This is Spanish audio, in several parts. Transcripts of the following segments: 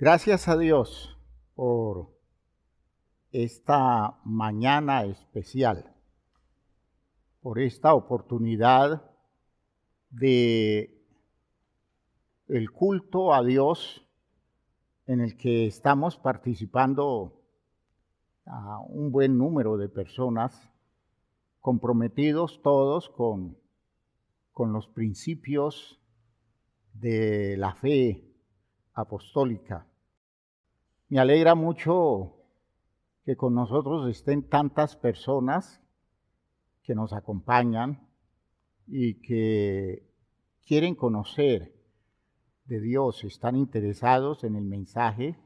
Gracias a Dios por esta mañana especial, por esta oportunidad de el culto a Dios en el que estamos participando a un buen número de personas comprometidos todos con los principios de la fe apostólica. Me alegra mucho que con nosotros estén tantas personas que nos acompañan y que quieren conocer de Dios, están interesados en el mensaje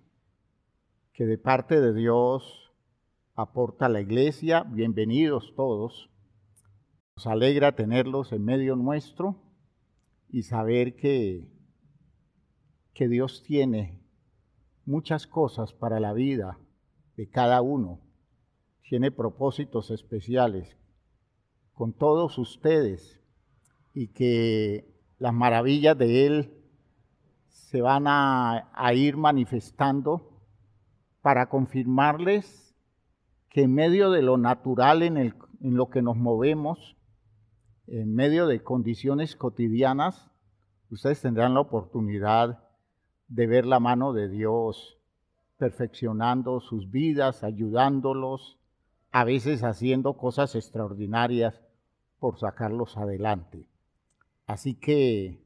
que de parte de Dios aporta la iglesia. Bienvenidos todos. Nos alegra tenerlos en medio nuestro y saber que Dios tiene muchas cosas para la vida de cada uno. Tiene propósitos especiales con todos ustedes y que las maravillas de Él se van a ir manifestando para confirmarles que en medio de lo natural en lo que nos movemos, en medio de condiciones cotidianas, ustedes tendrán la oportunidad de ver la mano de Dios perfeccionando sus vidas, ayudándolos, a veces haciendo cosas extraordinarias por sacarlos adelante. Así que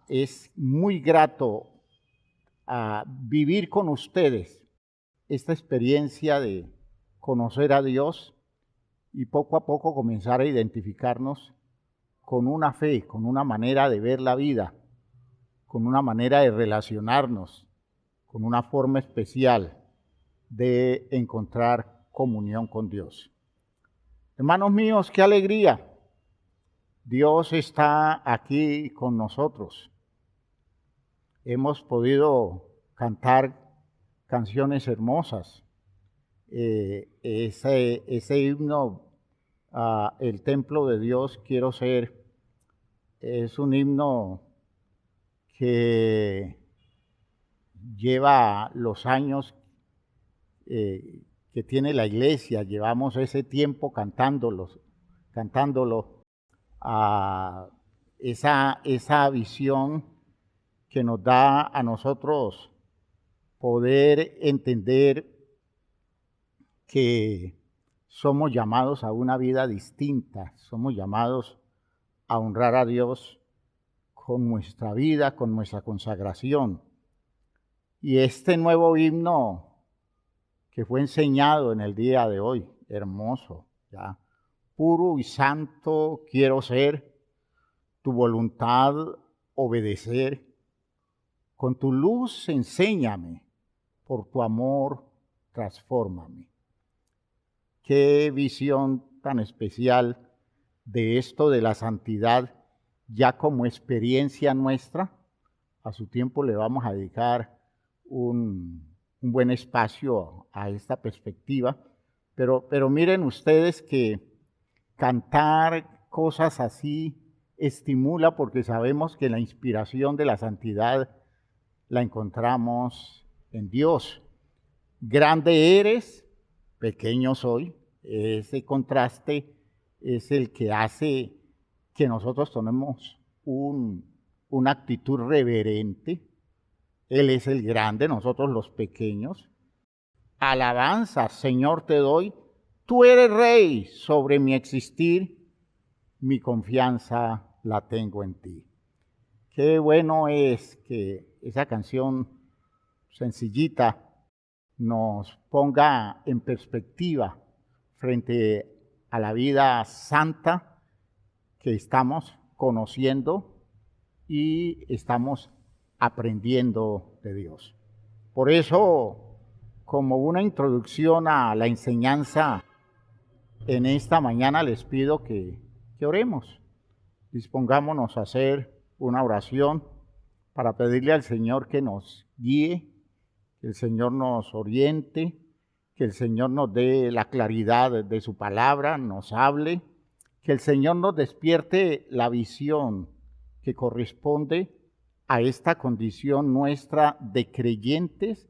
es muy grato vivir con ustedes esta experiencia de conocer a Dios y poco a poco comenzar a identificarnos con una fe, con una manera de ver la vida, con una manera de relacionarnos, con una forma especial de encontrar comunión con Dios. Hermanos míos, qué alegría. Dios está aquí con nosotros. Hemos podido cantar canciones hermosas. Ese himno, El templo de Dios quiero ser, es un himno que lleva los años que tiene la iglesia. Llevamos ese tiempo cantándolo, esa visión que nos da a nosotros poder entender que somos llamados a una vida distinta, somos llamados a honrar a Dios con nuestra vida, con nuestra consagración. Y este nuevo himno que fue enseñado en el día de hoy, hermoso, ya, puro y santo quiero ser, tu voluntad obedecer, con tu luz enséñame, por tu amor transfórmame. Qué visión tan especial de esto de la santidad, ya como experiencia nuestra. A su tiempo le vamos a dedicar un buen espacio a esta perspectiva, pero miren ustedes que cantar cosas así estimula, porque sabemos que la inspiración de la santidad la encontramos en Dios. Grande eres, pequeño soy. Ese contraste es el que hace que nosotros tomemos una actitud reverente. Él es el grande, nosotros los pequeños. Alabanza, Señor, te doy. Tú eres rey sobre mi existir. Mi confianza la tengo en ti. Qué bueno es que esa canción sencillita nos ponga en perspectiva frente a la vida santa que estamos conociendo y estamos aprendiendo de Dios. Por eso, como una introducción a la enseñanza en esta mañana, les pido que oremos. Dispongámonos a hacer una oración para pedirle al Señor que nos guíe, que el Señor nos oriente, que el Señor nos dé la claridad de su palabra, nos hable, que el Señor nos despierte la visión que corresponde a esta condición nuestra de creyentes,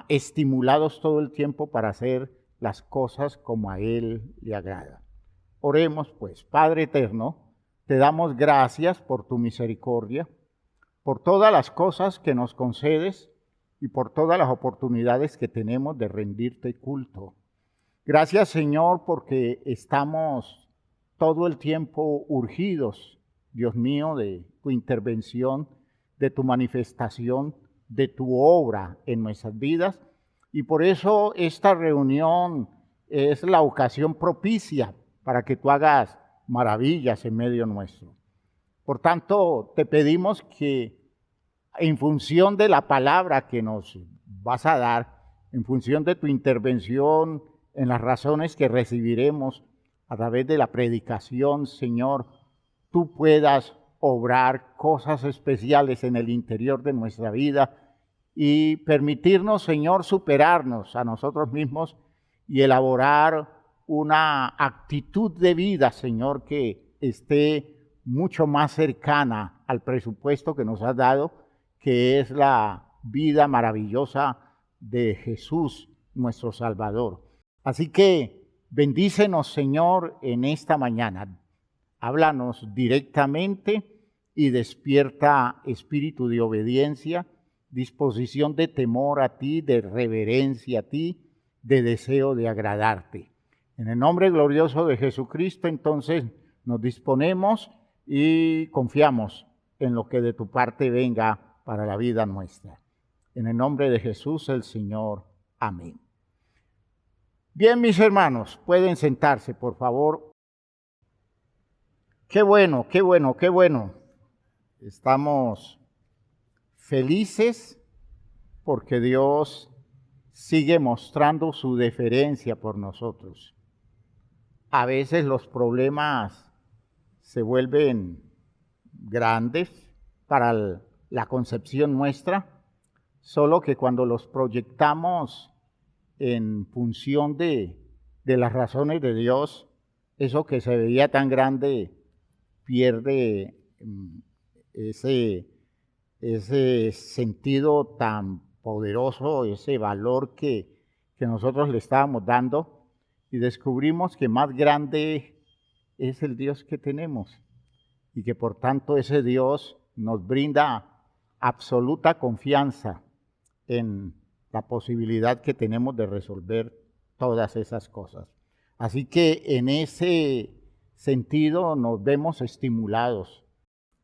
estimulados todo el tiempo para hacer las cosas como a Él le agrada. Oremos pues. Padre eterno, te damos gracias por tu misericordia, por todas las cosas que nos concedes y por todas las oportunidades que tenemos de rendirte culto. Gracias, Señor, porque estamos todo el tiempo urgidos, Dios mío, de tu intervención, de tu manifestación, de tu obra en nuestras vidas. Y por eso esta reunión es la ocasión propicia para que tú hagas maravillas en medio nuestro. Por tanto, te pedimos que en función de la palabra que nos vas a dar, en función de tu intervención en las razones que recibiremos a través de la predicación, Señor, tú puedas obrar cosas especiales en el interior de nuestra vida y permitirnos, Señor, superarnos a nosotros mismos y elaborar una actitud de vida, Señor, que esté mucho más cercana al presupuesto que nos has dado, que es la vida maravillosa de Jesús, nuestro Salvador. Así que bendícenos, Señor, en esta mañana. Háblanos directamente y despierta espíritu de obediencia, disposición de temor a ti, de reverencia a ti, de deseo de agradarte. En el nombre glorioso de Jesucristo, entonces nos disponemos y confiamos en lo que de tu parte venga para la vida nuestra. En el nombre de Jesús el Señor. Amén. Bien, mis hermanos, pueden sentarse, por favor. Qué bueno, qué bueno, qué bueno. Estamos felices porque Dios sigue mostrando su deferencia por nosotros. A veces los problemas se vuelven grandes para la concepción nuestra, solo que cuando los proyectamos en función de las razones de Dios, eso que se veía tan grande pierde ese sentido tan poderoso, ese valor que nosotros le estábamos dando, y descubrimos que más grande es el Dios que tenemos y que por tanto ese Dios nos brinda absoluta confianza en la posibilidad que tenemos de resolver todas esas cosas. Así que en ese sentido nos vemos estimulados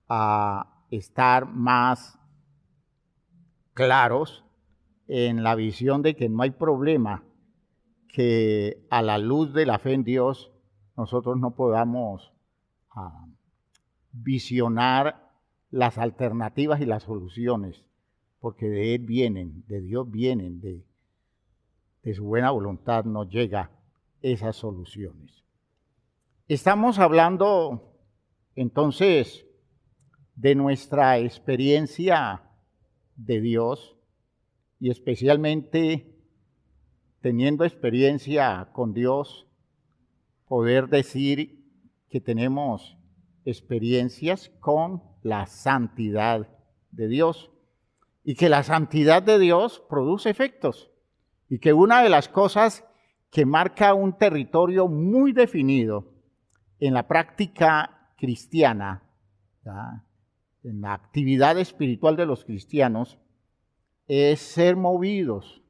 a estar más claros en la visión de que no hay problema que a la luz de la fe en Dios nosotros no podamos visionar las alternativas y las soluciones, porque de Él vienen, de Dios vienen, de su buena voluntad nos llega esas soluciones. Estamos hablando entonces de nuestra experiencia de Dios y especialmente teniendo experiencia con Dios, poder decir que tenemos experiencias con la santidad de Dios y que la santidad de Dios produce efectos y que una de las cosas que marca un territorio muy definido en la práctica cristiana, ¿ya?, en la actividad espiritual de los cristianos, es ser movidos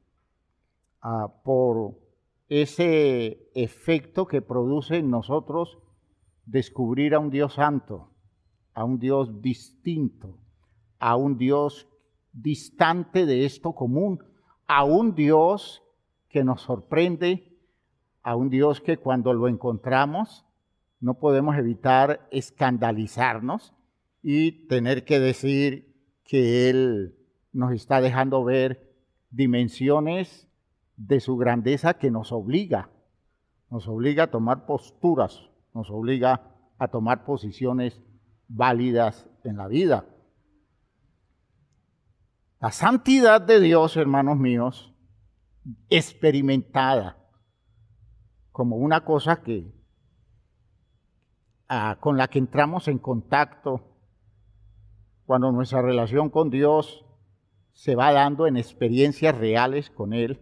por ese efecto que produce en nosotros descubrir a un Dios santo, a un Dios distinto, a un Dios distante de esto común, a un Dios que nos sorprende, a un Dios que cuando lo encontramos no podemos evitar escandalizarnos y tener que decir que Él nos está dejando ver dimensiones de su grandeza que nos obliga a tomar posturas, nos obliga a tomar posiciones válidas en la vida. La santidad de Dios, hermanos míos, experimentada como una cosa que con la que entramos en contacto cuando nuestra relación con Dios se va dando en experiencias reales con Él,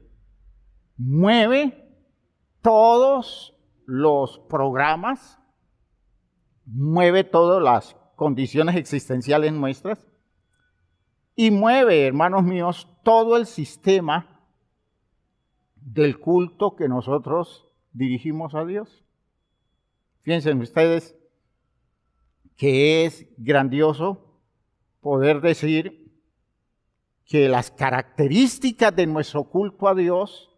mueve todos los programas, mueve todas las condiciones existenciales nuestras y mueve, hermanos míos, todo el sistema del culto que nosotros dirigimos a Dios. Fíjense ustedes que es grandioso poder decir que las características de nuestro culto a Dios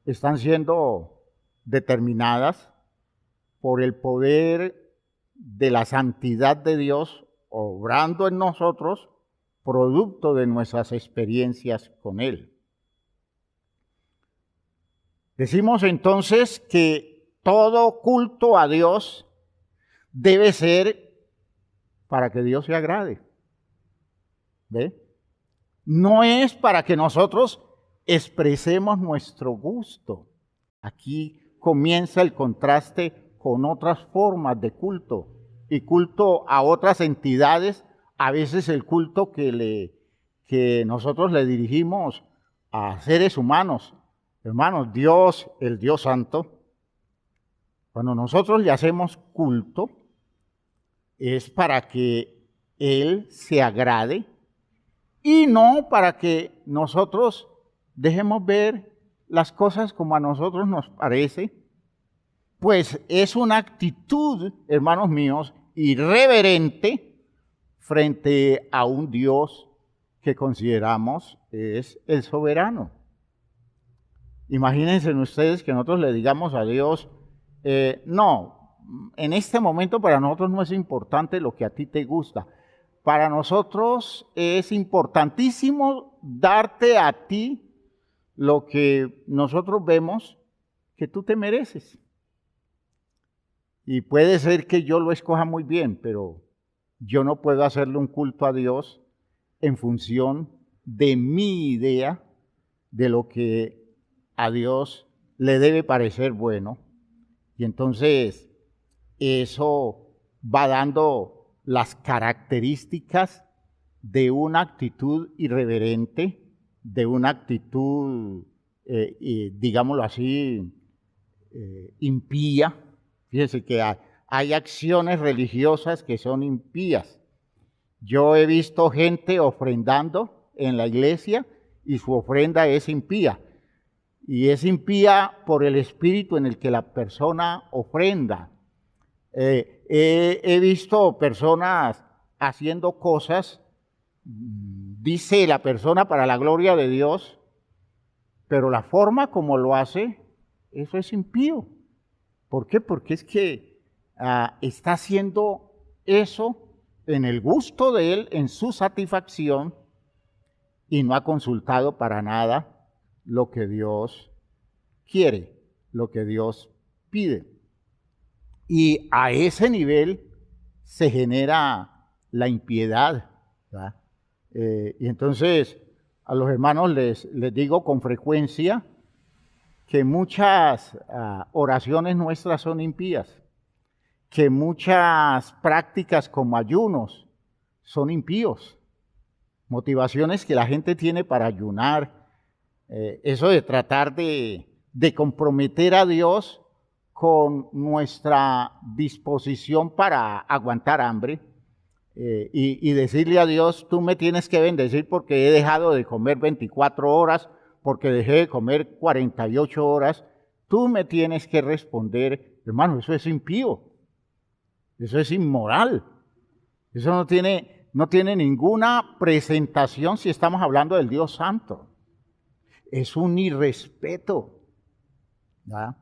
están siendo determinadas por el poder de la santidad de Dios obrando en nosotros, producto de nuestras experiencias con Él. Decimos entonces que todo culto a Dios debe ser para que Dios se agrade. ¿Ve? No es para que nosotros expresemos nuestro gusto. Aquí comienza el contraste con otras formas de culto y culto a otras entidades, a veces el culto que nosotros le dirigimos a seres humanos. Hermanos, Dios, el Dios Santo, cuando nosotros le hacemos culto, es para que Él se agrade y no para que nosotros dejemos ver las cosas como a nosotros nos parece, pues es una actitud, hermanos míos, irreverente frente a un Dios que consideramos es el soberano. Imagínense ustedes que nosotros le digamos a Dios, no, en este momento para nosotros no es importante lo que a ti te gusta. Para nosotros es importantísimo darte a ti lo que nosotros vemos que tú te mereces. Y puede ser que yo lo escoja muy bien, pero yo no puedo hacerle un culto a Dios en función de mi idea de lo que a Dios le debe parecer bueno. Y entonces eso va dando las características de una actitud irreverente, de una actitud, digámoslo así, impía. Fíjense que hay acciones religiosas que son impías. Yo he visto gente ofrendando en la iglesia y su ofrenda es impía. Y es impía por el espíritu en el que la persona ofrenda. He visto personas haciendo cosas, dice la persona, para la gloria de Dios, pero la forma como lo hace, eso es impío. ¿Por qué? Porque es que está haciendo eso en el gusto de él, en su satisfacción, y no ha consultado para nada lo que Dios quiere, lo que Dios pide. Y a ese nivel se genera la impiedad, ¿verdad? Y entonces a los hermanos les digo con frecuencia que muchas oraciones nuestras son impías, que muchas prácticas como ayunos son impíos, motivaciones que la gente tiene para ayunar, eso de tratar de comprometer a Dios con nuestra disposición para aguantar hambre y decirle a Dios, tú me tienes que bendecir porque he dejado de comer 24 horas, porque dejé de comer 48 horas, tú me tienes que responder. Hermano, eso es impío, eso es inmoral, eso no tiene ninguna presentación si estamos hablando del Dios Santo. Es un irrespeto, ¿verdad?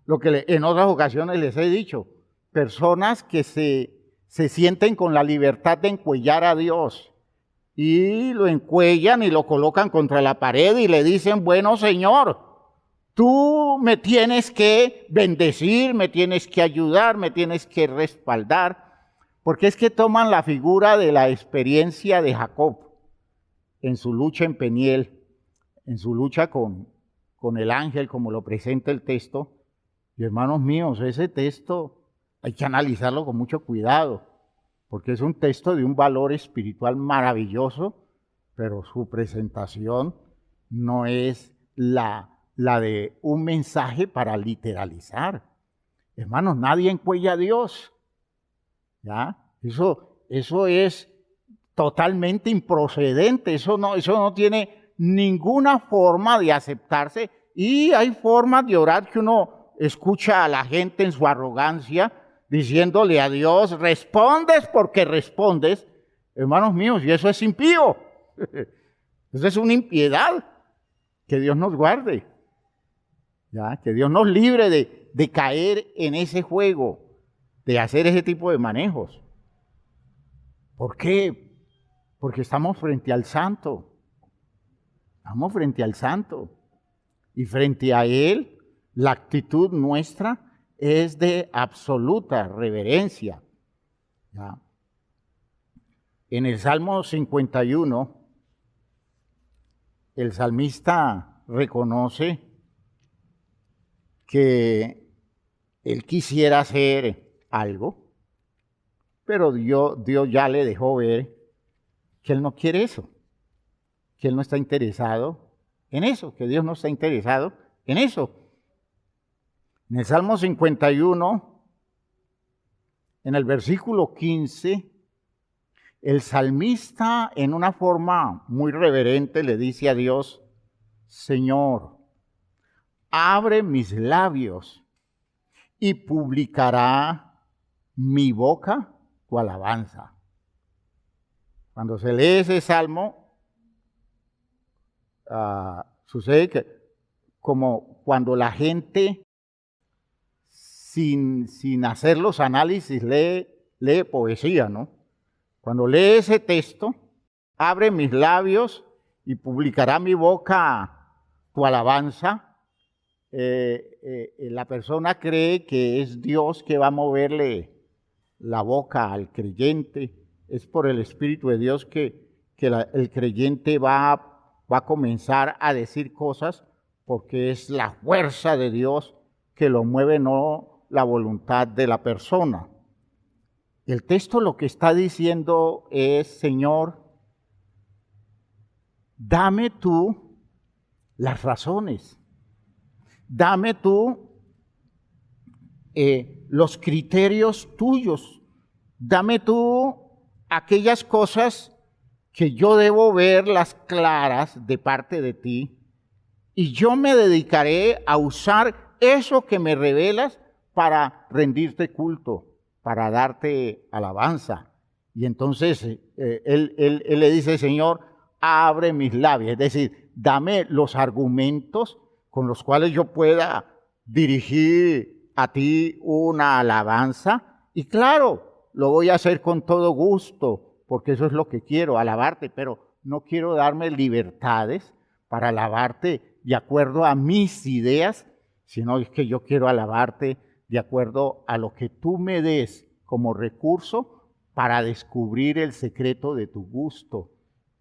Lo que en otras ocasiones les he dicho, personas que se sienten con la libertad de encuellar a Dios y lo encuellan y lo colocan contra la pared y le dicen, bueno, Señor, tú me tienes que bendecir, me tienes que ayudar, me tienes que respaldar, porque es que toman la figura de la experiencia de Jacob en su lucha en Peniel, en su lucha con el ángel, como lo presenta el texto. Y hermanos míos, ese texto hay que analizarlo con mucho cuidado, porque es un texto de un valor espiritual maravilloso, pero su presentación no es la de un mensaje para literalizar. Hermanos, nadie encuella a Dios, ¿ya? Eso es totalmente improcedente, eso no tiene ninguna forma de aceptarse, y hay formas de orar que uno escucha a la gente en su arrogancia diciéndole a Dios, respondes porque respondes. Hermanos míos, y eso es impío, eso es una impiedad. Que Dios nos guarde, ¿ya? Que Dios nos libre de caer en ese juego, de hacer ese tipo de manejos. ¿Por qué? Porque estamos frente al Santo. Estamos frente al Santo. Y frente a Él, la actitud nuestra es de absoluta reverencia, ¿ya? En el Salmo 51, el salmista reconoce que él quisiera hacer algo, pero Dios ya le dejó ver que él no quiere eso, que él no está interesado en eso, que Dios no está interesado en eso. En el Salmo 51, en el versículo 15, el salmista en una forma muy reverente le dice a Dios, Señor, abre mis labios y publicará mi boca tu alabanza. Cuando se lee ese salmo, sucede que como cuando la gente sin hacer los análisis lee poesía, ¿no? Cuando lee ese texto, abre mis labios y publicará mi boca tu alabanza, la persona cree que es Dios que va a moverle la boca al creyente. Es por el Espíritu de Dios que el creyente va a comenzar a decir cosas, porque es la fuerza de Dios que lo mueve, no la voluntad de la persona. El texto lo que está diciendo es, Señor, dame tú las razones, dame tú los criterios tuyos, dame tú aquellas cosas que yo debo verlas claras de parte de ti, y yo me dedicaré a usar eso que me revelas para rendirte culto, para darte alabanza. Y entonces él le dice, Señor, abre mis labios, es decir, dame los argumentos con los cuales yo pueda dirigir a ti una alabanza. Y claro, lo voy a hacer con todo gusto, porque eso es lo que quiero, alabarte, pero no quiero darme libertades para alabarte de acuerdo a mis ideas, sino es que yo quiero alabarte de acuerdo a lo que tú me des como recurso para descubrir el secreto de tu gusto,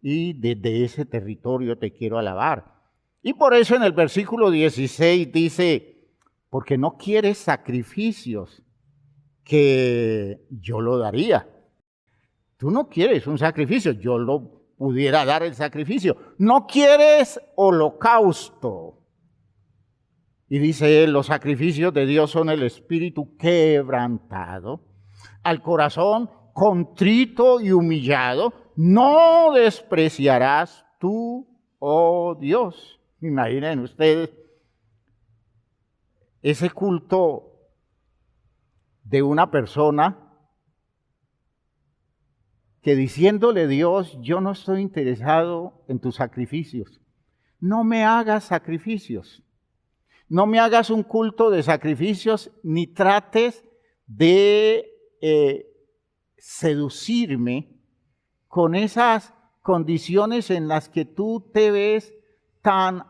y desde ese territorio te quiero alabar. Y por eso en el versículo 16 dice, porque no quieres sacrificios, que yo lo daría. Tú no quieres un sacrificio, yo lo pudiera dar el sacrificio. No quieres holocausto. Y dice él, los sacrificios de Dios son el espíritu quebrantado, al corazón contrito y humillado, no despreciarás tú, oh Dios. Imaginen ustedes ese culto de una persona que diciéndole Dios, yo no estoy interesado en tus sacrificios, no me hagas sacrificios. No me hagas un culto de sacrificios, ni trates de seducirme con esas condiciones en las que tú te ves tan,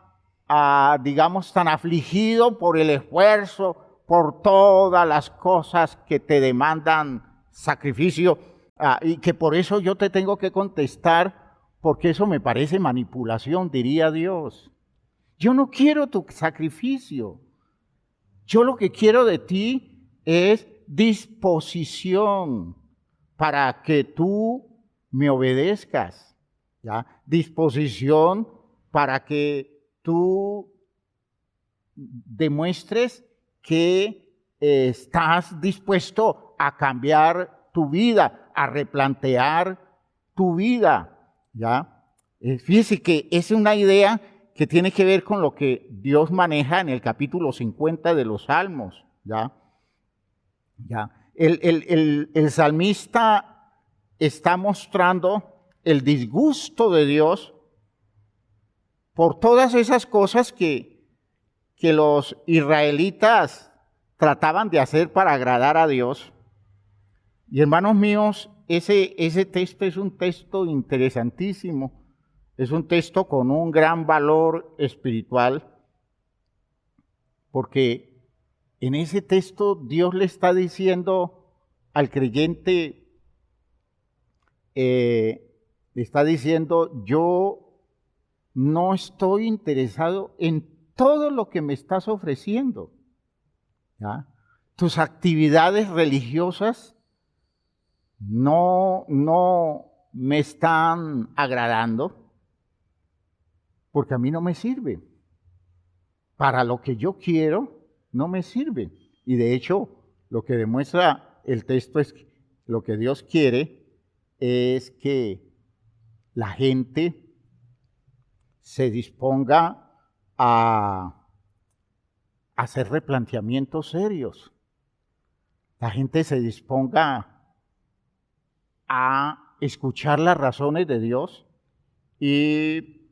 digamos, tan afligido por el esfuerzo, por todas las cosas que te demandan sacrificio, y que por eso yo te tengo que contestar, porque eso me parece manipulación, diría Dios. Yo no quiero tu sacrificio. Yo lo que quiero de ti es disposición para que tú me obedezcas, ¿ya? Disposición para que tú demuestres que estás dispuesto a cambiar tu vida, a replantear tu vida, ¿ya? Fíjese que es una idea que tiene que ver con lo que Dios maneja en el capítulo 50 de los Salmos, ¿ya? ¿Ya? El salmista está mostrando el disgusto de Dios por todas esas cosas que los israelitas trataban de hacer para agradar a Dios. Y hermanos míos, ese texto es un texto interesantísimo, es un texto con un gran valor espiritual, porque en ese texto Dios le está diciendo al creyente, le está diciendo, yo no estoy interesado en todo lo que me estás ofreciendo, ¿ya? Tus actividades religiosas no me están agradando porque a mí no me sirve. Para lo que yo quiero, no me sirve. Y de hecho, lo que demuestra el texto es que lo que Dios quiere es que la gente se disponga a hacer replanteamientos serios. La gente se disponga a escuchar las razones de Dios y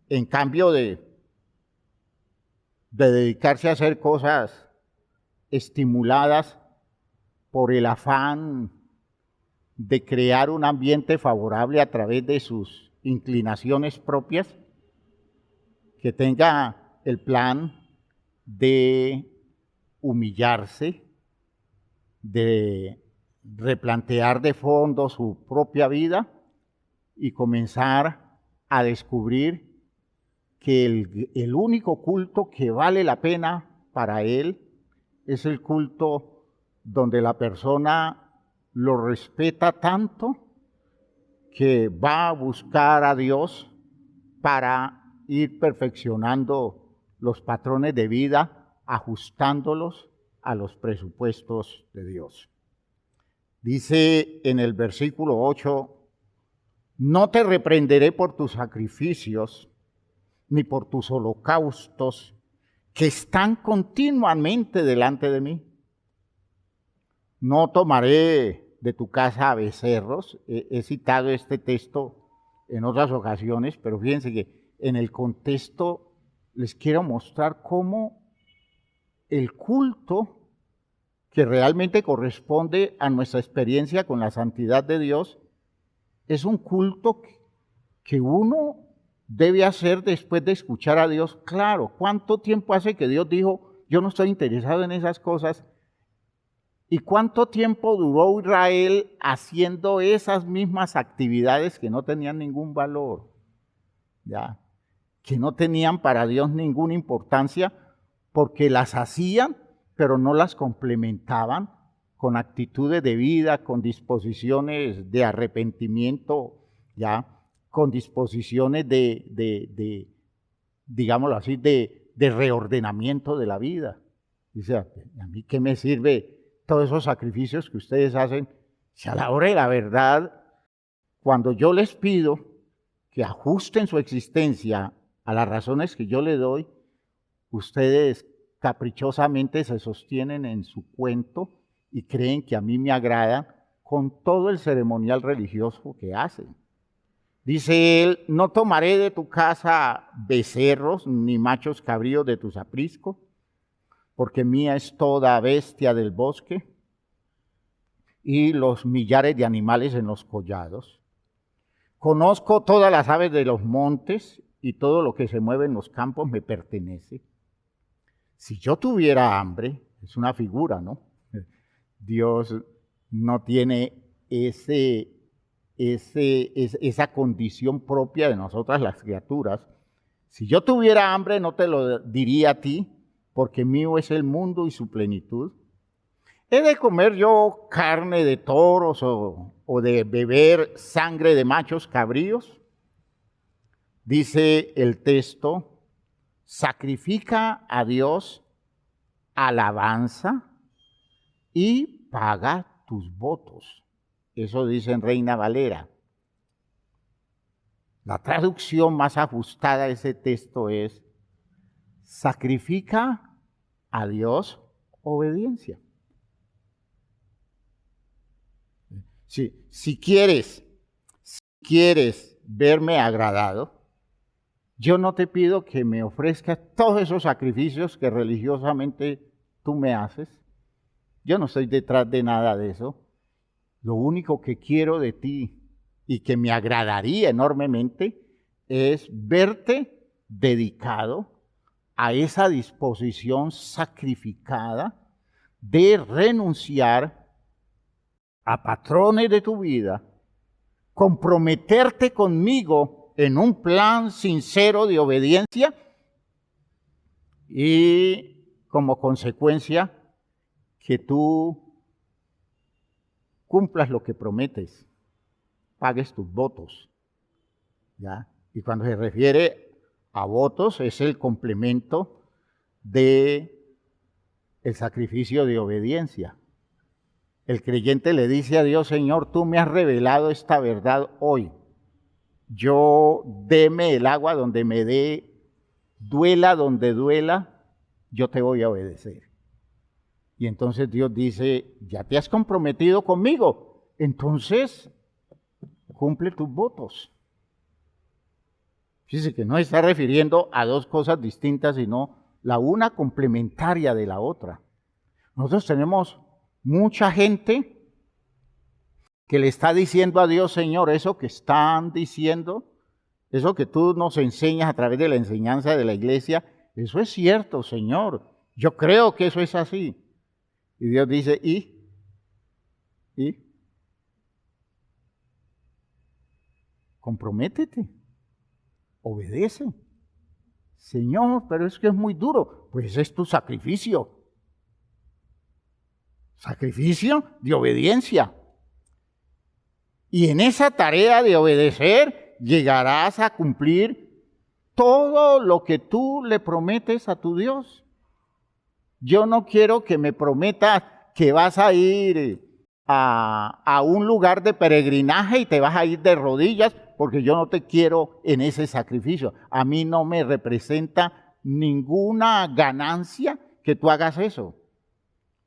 en cambio de dedicarse a hacer cosas estimuladas por el afán de crear un ambiente favorable a través de sus inclinaciones propias, que tenga el plan de humillarse, de replantear de fondo su propia vida y comenzar a descubrir que el único culto que vale la pena para él es el culto donde la persona lo respeta tanto que va a buscar a Dios para ir perfeccionando los patrones de vida, ajustándolos a los presupuestos de Dios. Dice en el versículo 8, no te reprenderé por tus sacrificios, ni por tus holocaustos, que están continuamente delante de mí. No tomaré de tu casa becerros. He citado este texto en otras ocasiones, pero fíjense que en el contexto les quiero mostrar cómo el culto que realmente corresponde a nuestra experiencia con la santidad de Dios es un culto que uno debe hacer después de escuchar a Dios. Claro, ¿cuánto tiempo hace que Dios dijo, yo no estoy interesado en esas cosas? ¿Y cuánto tiempo duró Israel haciendo esas mismas actividades que no tenían ningún valor? ¿Ya? Que no tenían para Dios ninguna importancia porque las hacían, pero no las complementaban con actitudes de vida, con disposiciones de arrepentimiento, ¿ya? Con disposiciones digámoslo así, de reordenamiento de la vida. Dice, ¿a mí qué me sirve todos esos sacrificios que ustedes hacen? Si a la hora de la verdad, cuando yo les pido que ajusten su existencia a las razones que yo les doy, ustedes caprichosamente se sostienen en su cuento y creen que a mí me agrada con todo el ceremonial religioso que hacen. Dice él, no tomaré de tu casa becerros ni machos cabríos de tus apriscos, porque mía es toda bestia del bosque y los millares de animales en los collados. Conozco todas las aves de los montes y todo lo que se mueve en los campos me pertenece. Si yo tuviera hambre, es una figura, ¿no? Dios no tiene esa condición propia de nosotras las criaturas. Si yo tuviera hambre, no te lo diría a ti, porque mío es el mundo y su plenitud. ¿He de comer yo carne de toros o de beber sangre de machos cabríos? Dice el texto, sacrifica a Dios alabanza y paga tus votos. Eso dice en Reina Valera. La traducción más ajustada a ese texto es, sacrifica a Dios obediencia. Si quieres verme agradado, yo no te pido que me ofrezcas todos esos sacrificios que religiosamente tú me haces. Yo no estoy detrás de nada de eso. Lo único que quiero de ti y que me agradaría enormemente es verte dedicado a esa disposición sacrificada de renunciar a patrones de tu vida, comprometerte conmigo en un plan sincero de obediencia y como consecuencia que tú cumplas lo que prometes, pagues tus votos, ¿ya? Y cuando se refiere a votos es el complemento de el sacrificio de obediencia. El creyente le dice a Dios, Señor, tú me has revelado esta verdad hoy. Yo deme el agua donde me dé, duela donde duela, yo te voy a obedecer. Y entonces Dios dice, ya te has comprometido conmigo, entonces cumple tus votos. Fíjese que no está refiriendo a dos cosas distintas, sino la una complementaria de la otra. Nosotros tenemos mucha gente que le está diciendo a Dios, Señor, eso que están diciendo, eso que tú nos enseñas a través de la enseñanza de la iglesia, eso es cierto, Señor. Yo creo que eso es así. Y Dios dice, ¿y? Comprométete, obedece. Señor, pero es que es muy duro. Pues es tu sacrificio. Sacrificio de obediencia. Y en esa tarea de obedecer llegarás a cumplir todo lo que tú le prometes a tu Dios. Yo no quiero que me prometas que vas a ir a un lugar de peregrinaje y te vas a ir de rodillas, porque yo no te quiero en ese sacrificio. A mí no me representa ninguna ganancia que tú hagas eso.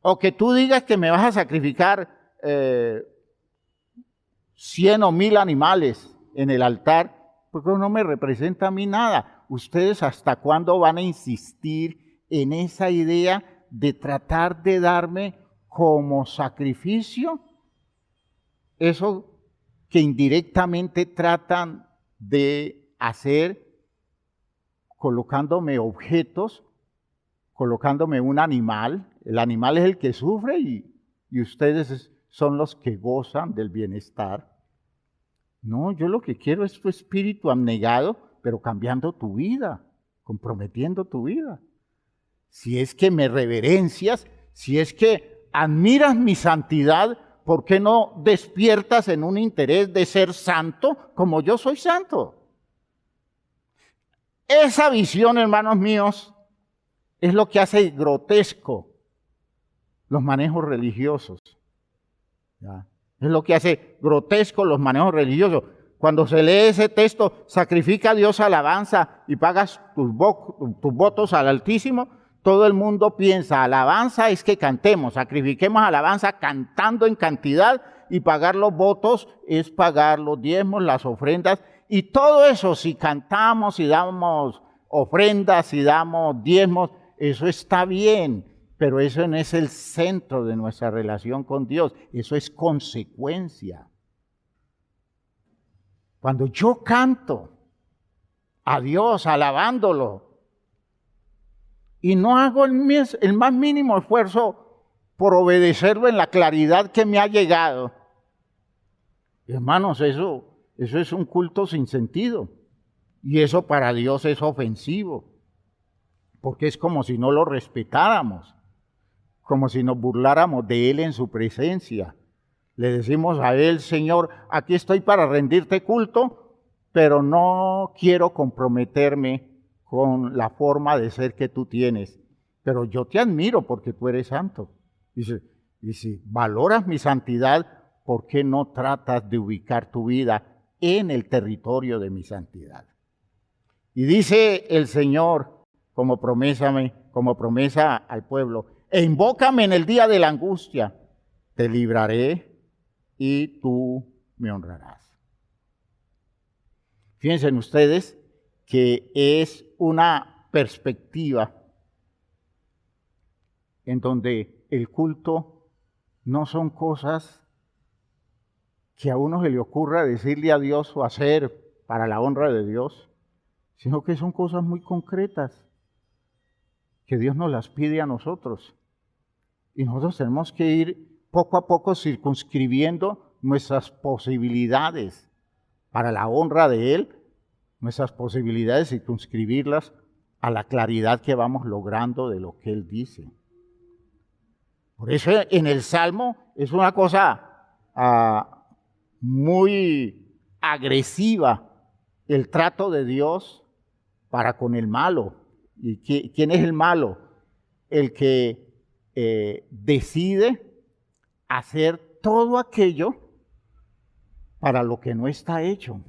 O que tú digas que me vas a sacrificar 100 o 1000 animales en el altar, porque no me representa a mí nada. ¿Ustedes hasta cuándo van a insistir en esa idea de tratar de darme como sacrificio eso que indirectamente tratan de hacer colocándome objetos, colocándome un animal? El animal es el que sufre y ustedes son los que gozan del bienestar. No, yo lo que quiero es tu espíritu abnegado, pero cambiando tu vida, comprometiendo tu vida. Si es que me reverencias, si es que admiras mi santidad, ¿por qué no despiertas en un interés de ser santo como yo soy santo? Esa visión, hermanos míos, es lo que hace grotesco los manejos religiosos. ¿Ya? Es lo que hace grotesco los manejos religiosos. Cuando se lee ese texto, sacrifica a Dios alabanza y pagas tus votos al Altísimo, todo el mundo piensa, alabanza es que cantemos, sacrifiquemos alabanza cantando en cantidad, y pagar los votos es pagar los diezmos, las ofrendas, y todo eso, si cantamos, si damos ofrendas, si damos diezmos, eso está bien. Pero eso no es el centro de nuestra relación con Dios, eso es consecuencia. Cuando yo canto a Dios alabándolo y no hago el más mínimo esfuerzo por obedecerlo en la claridad que me ha llegado, hermanos, eso es un culto sin sentido. Y eso para Dios es ofensivo, porque es como si no lo respetáramos. como si nos burláramos de Él en su presencia. Le decimos a Él: Señor, aquí estoy para rendirte culto, pero no quiero comprometerme con la forma de ser que tú tienes. Pero yo te admiro porque tú eres santo. Dice, y si valoras mi santidad, ¿por qué no tratas de ubicar tu vida en el territorio de mi santidad? Y dice el Señor como promesa al pueblo: e invócame en el día de la angustia, te libraré y tú me honrarás. Fíjense ustedes que es una perspectiva en donde el culto no son cosas que a uno se le ocurra decirle a Dios o hacer para la honra de Dios, sino que son cosas muy concretas que Dios nos las pide a nosotros. Y nosotros tenemos que ir poco a poco circunscribiendo nuestras posibilidades para la honra de Él, nuestras posibilidades, circunscribirlas a la claridad que vamos logrando de lo que Él dice. Por eso en el Salmo es una cosa muy agresiva el trato de Dios para con el malo. ¿Y quién es el malo? El que decide hacer todo aquello para lo que no está hecho,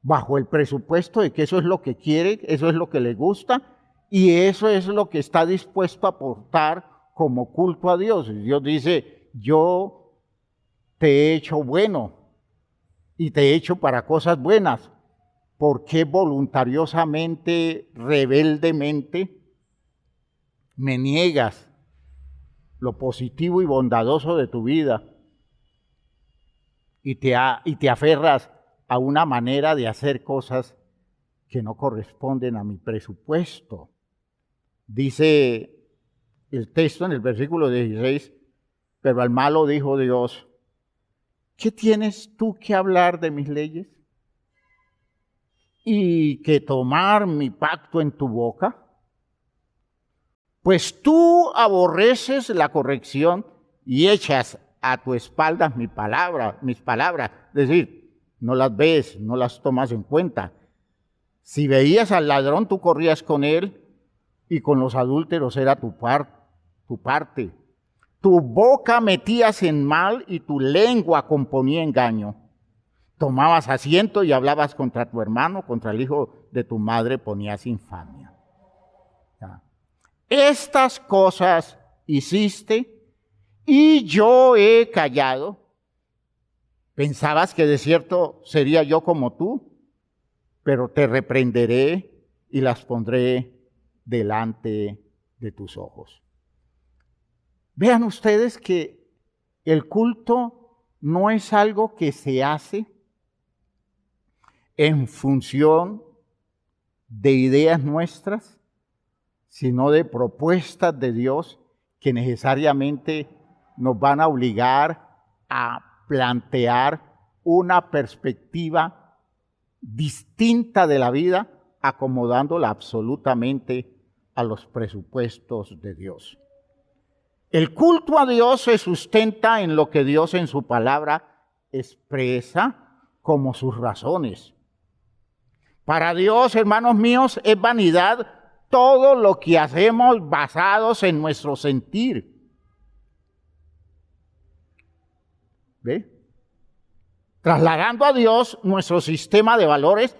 bajo el presupuesto de que eso es lo que quiere, eso es lo que le gusta y eso es lo que está dispuesto a aportar como culto a Dios. Y Dios dice: yo te he hecho bueno y te he hecho para cosas buenas. ¿Por qué voluntariosamente, rebeldemente, me niegas lo positivo y bondadoso de tu vida y te aferras a una manera de hacer cosas que no corresponden a mi presupuesto? Dice el texto en el versículo 16: pero al malo dijo Dios: ¿qué tienes tú que hablar de mis leyes? ¿Y que tomar mi pacto en tu boca? Pues tú aborreces la corrección y echas a tu espalda mis palabras. Es decir, no las ves, no las tomas en cuenta. Si veías al ladrón, tú corrías con él, y con los adúlteros era tu parte. Tu boca metías en mal y tu lengua componía engaño. Tomabas asiento y hablabas contra tu hermano, contra el hijo de tu madre ponías infamia. Estas cosas hiciste y yo he callado. Pensabas que de cierto sería yo como tú, pero te reprenderé y las pondré delante de tus ojos. Vean ustedes que el culto no es algo que se hace en función de ideas nuestras, sino de propuestas de Dios que necesariamente nos van a obligar a plantear una perspectiva distinta de la vida, acomodándola absolutamente a los presupuestos de Dios. El culto a Dios se sustenta en lo que Dios en su palabra expresa como sus razones. Para Dios, hermanos míos, es vanidad todo lo que hacemos basados en nuestro sentir. ¿Ve? Trasladando a Dios nuestro sistema de valores,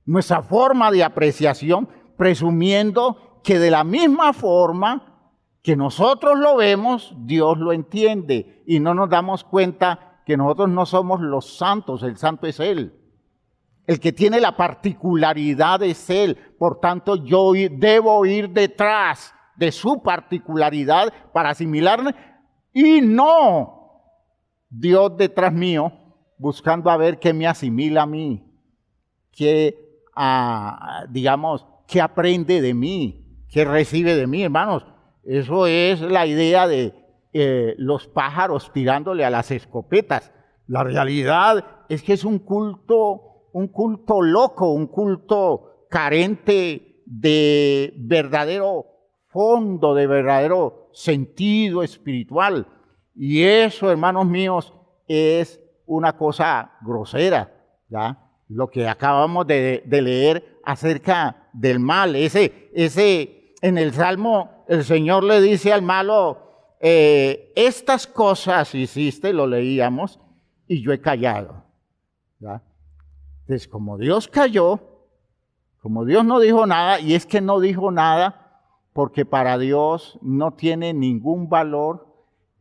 nuestra forma de apreciación, presumiendo que de la misma forma que nosotros lo vemos, Dios lo entiende, y no nos damos cuenta que nosotros no somos los santos, el santo es Él. El que tiene la particularidad es Él, por tanto yo debo ir detrás de su particularidad para asimilarme, y no Dios detrás mío buscando a ver qué me asimila a mí, qué, qué aprende de mí, qué recibe de mí, hermanos. Eso es la idea de los pájaros tirándole a las escopetas. La realidad es que es un culto loco, un culto carente de verdadero fondo, de verdadero sentido espiritual. Y eso, hermanos míos, es una cosa grosera, ¿ya? Lo que acabamos de leer acerca del mal. En el Salmo, el Señor le dice al malo, estas cosas hiciste, lo leíamos, y yo he callado, ¿ya? Entonces, como Dios calló, como Dios no dijo nada, y es que no dijo nada porque para Dios no tiene ningún valor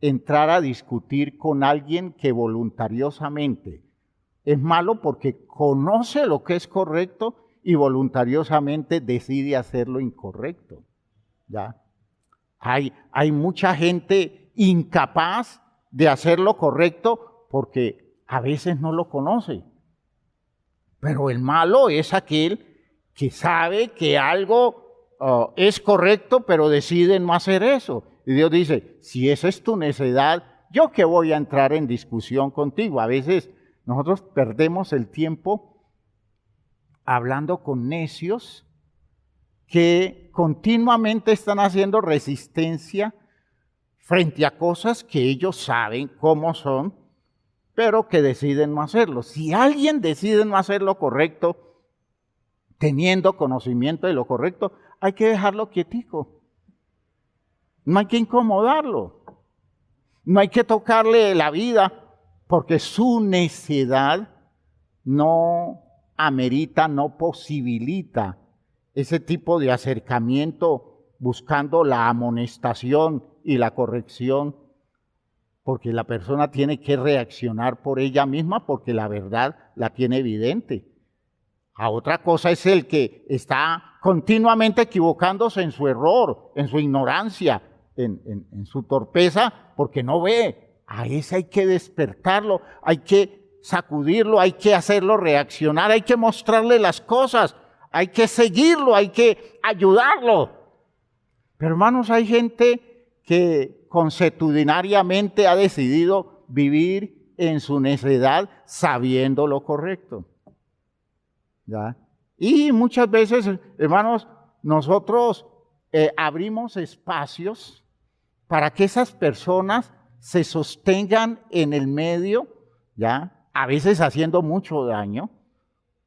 entrar a discutir con alguien que voluntariosamente es malo, porque conoce lo que es correcto y voluntariosamente decide hacer lo incorrecto, ¿ya? Hay mucha gente incapaz de hacer lo correcto porque a veces no lo conoce. Pero el malo es aquel que sabe que algo es correcto, pero decide no hacer eso. Y Dios dice, si esa es tu necedad, ¿yo qué voy a entrar en discusión contigo? A veces nosotros perdemos el tiempo hablando con necios que continuamente están haciendo resistencia frente a cosas que ellos saben cómo son, pero que deciden no hacerlo. Si alguien decide no hacer lo correcto, teniendo conocimiento de lo correcto, hay que dejarlo quietico. No hay que incomodarlo. No hay que tocarle la vida, porque su necedad no amerita, no posibilita ese tipo de acercamiento buscando la amonestación y la corrección, porque la persona tiene que reaccionar por ella misma, porque la verdad la tiene evidente. A otra cosa es el que está continuamente equivocándose en su error, en su ignorancia, en su torpeza, porque no ve. A ese hay que despertarlo, hay que sacudirlo, hay que hacerlo reaccionar, hay que mostrarle las cosas, hay que seguirlo, hay que ayudarlo. Pero hermanos, hay gente que consuetudinariamente ha decidido vivir en su necedad sabiendo lo correcto, ¿ya? Y muchas veces, hermanos, nosotros abrimos espacios para que esas personas se sostengan en el medio, ¿ya? A veces haciendo mucho daño,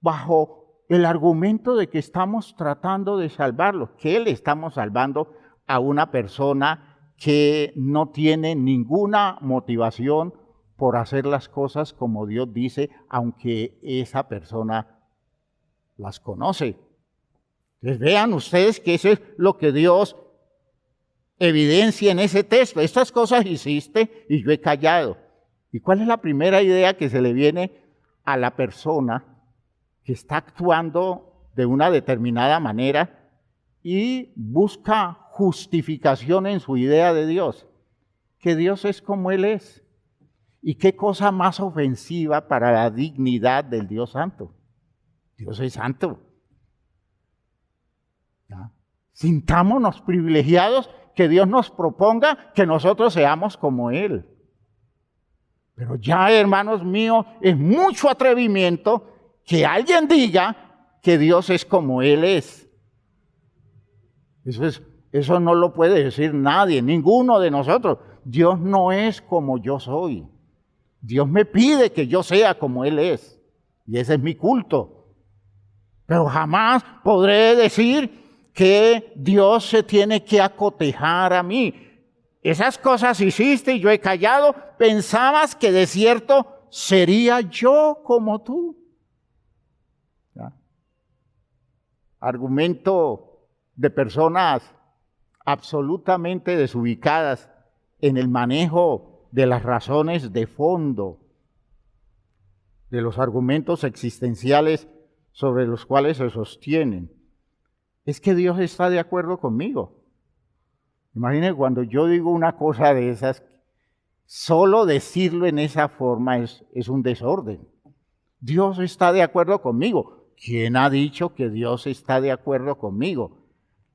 bajo el argumento de que estamos tratando de salvarlos, que le estamos salvando a una persona que no tiene ninguna motivación por hacer las cosas como Dios dice, aunque esa persona las conoce. Entonces vean ustedes que eso es lo que Dios evidencia en ese texto. Estas cosas hiciste y yo he callado. ¿Y cuál es la primera idea que se le viene a la persona que está actuando de una determinada manera y busca justificación en su idea de Dios? Que Dios es como Él es. ¿Y qué cosa más ofensiva para la dignidad del Dios santo? Dios es santo. ¿Ya? Sintámonos privilegiados que Dios nos proponga que nosotros seamos como Él. Pero ya, hermanos míos, es mucho atrevimiento que alguien diga que Dios es como Él es. Eso no lo puede decir nadie, ninguno de nosotros. Dios no es como yo soy. Dios me pide que yo sea como Él es. Y ese es mi culto. Pero jamás podré decir que Dios se tiene que acotejar a mí. Esas cosas hiciste y yo he callado. Pensabas que de cierto sería yo como tú. ¿Ya? Argumento de personas absolutamente desubicadas en el manejo de las razones de fondo, de los argumentos existenciales sobre los cuales se sostienen. Es que Dios está de acuerdo conmigo. Imagínense, cuando yo digo una cosa de esas, solo decirlo en esa forma es un desorden. Dios está de acuerdo conmigo. ¿Quién ha dicho que Dios está de acuerdo conmigo?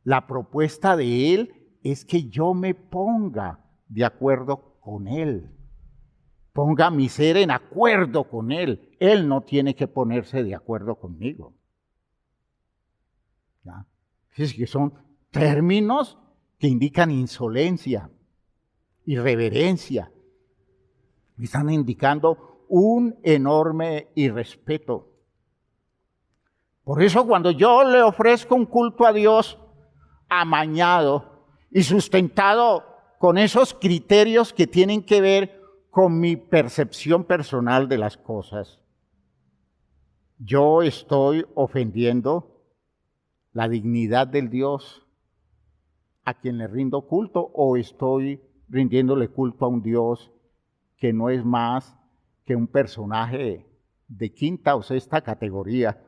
La propuesta de Él es que yo me ponga de acuerdo con Él. Ponga mi ser en acuerdo con Él. Él no tiene que ponerse de acuerdo conmigo. ¿Ya? Es que son términos que indican insolencia, irreverencia. Están indicando un enorme irrespeto. Por eso cuando yo le ofrezco un culto a Dios amañado y sustentado con esos criterios que tienen que ver con mi percepción personal de las cosas, yo estoy ofendiendo la dignidad del Dios a quien le rindo culto, o estoy rindiéndole culto a un Dios que no es más que un personaje de quinta o sexta categoría,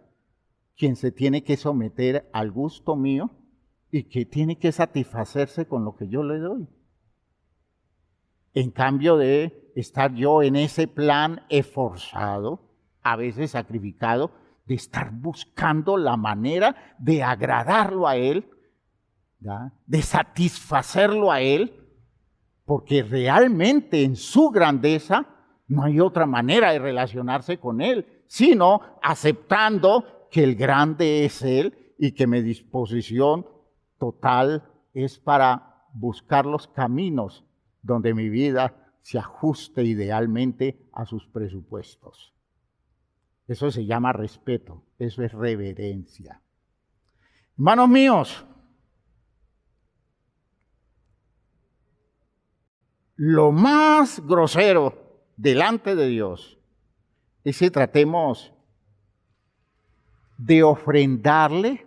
quien se tiene que someter al gusto mío y que tiene que satisfacerse con lo que yo le doy. En cambio de estar yo en ese plan esforzado, a veces sacrificado, de estar buscando la manera de agradarlo a Él, ¿ya?, de satisfacerlo a Él, porque realmente en su grandeza no hay otra manera de relacionarse con Él, sino aceptando que el grande es Él y que mi disposición total es para buscar los caminos donde mi vida se ajuste idealmente a sus presupuestos. Eso se llama respeto, eso es reverencia. Hermanos míos, lo más grosero delante de Dios es que tratemos de ofrendarle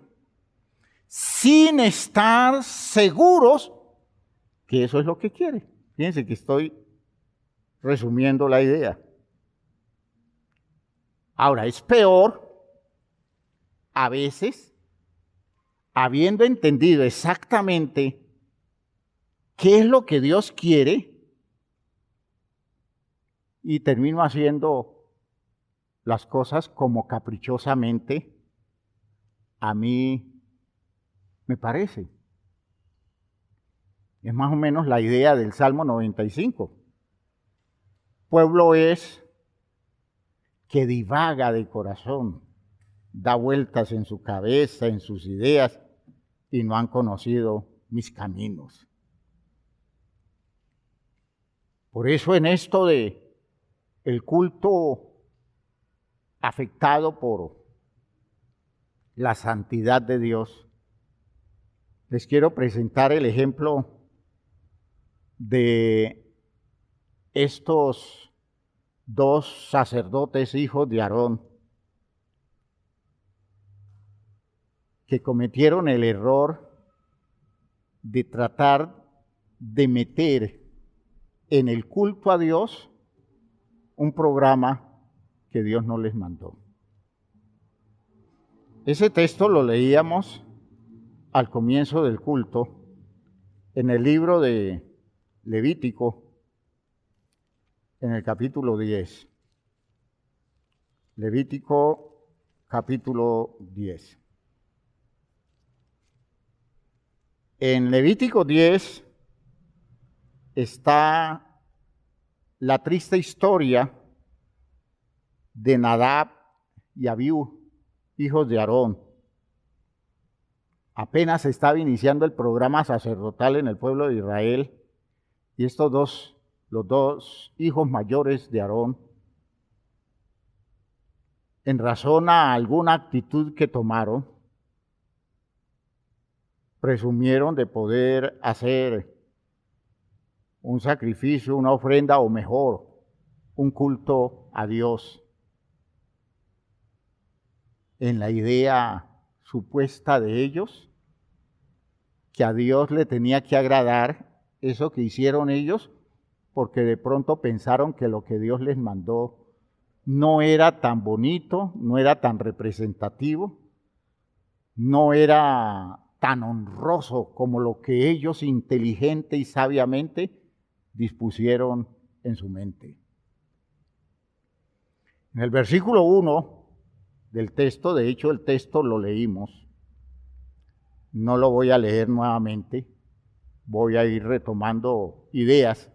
sin estar seguros que eso es lo que quiere. Fíjense que estoy resumiendo la idea. Ahora, es peor a veces, habiendo entendido exactamente qué es lo que Dios quiere, y termino haciendo las cosas como caprichosamente a mí me parece. Es más o menos la idea del Salmo 95. Pueblo es que divaga de corazón, da vueltas en su cabeza, en sus ideas, y no han conocido mis caminos. Por eso en esto de el culto afectado por la santidad de Dios, les quiero presentar el ejemplo de estos dos sacerdotes hijos de Aarón que cometieron el error de tratar de meter en el culto a Dios un programa que Dios no les mandó. Ese texto lo leíamos al comienzo del culto en el libro de Levítico, en el capítulo 10. Levítico capítulo 10. En Levítico 10 está la triste historia de Nadab y Abiú, hijos de Aarón. Apenas estaba iniciando el programa sacerdotal en el pueblo de Israel, y los dos hijos mayores de Aarón, en razón a alguna actitud que tomaron, presumieron de poder hacer un sacrificio, una ofrenda, o mejor, un culto a Dios, en la idea supuesta de ellos que a Dios le tenía que agradar eso que hicieron ellos, porque de pronto pensaron que lo que Dios les mandó no era tan bonito, no era tan representativo, no era tan honroso como lo que ellos inteligente y sabiamente dispusieron en su mente. En el versículo 1 del texto, de hecho el texto lo leímos, no lo voy a leer nuevamente, voy a ir retomando ideas,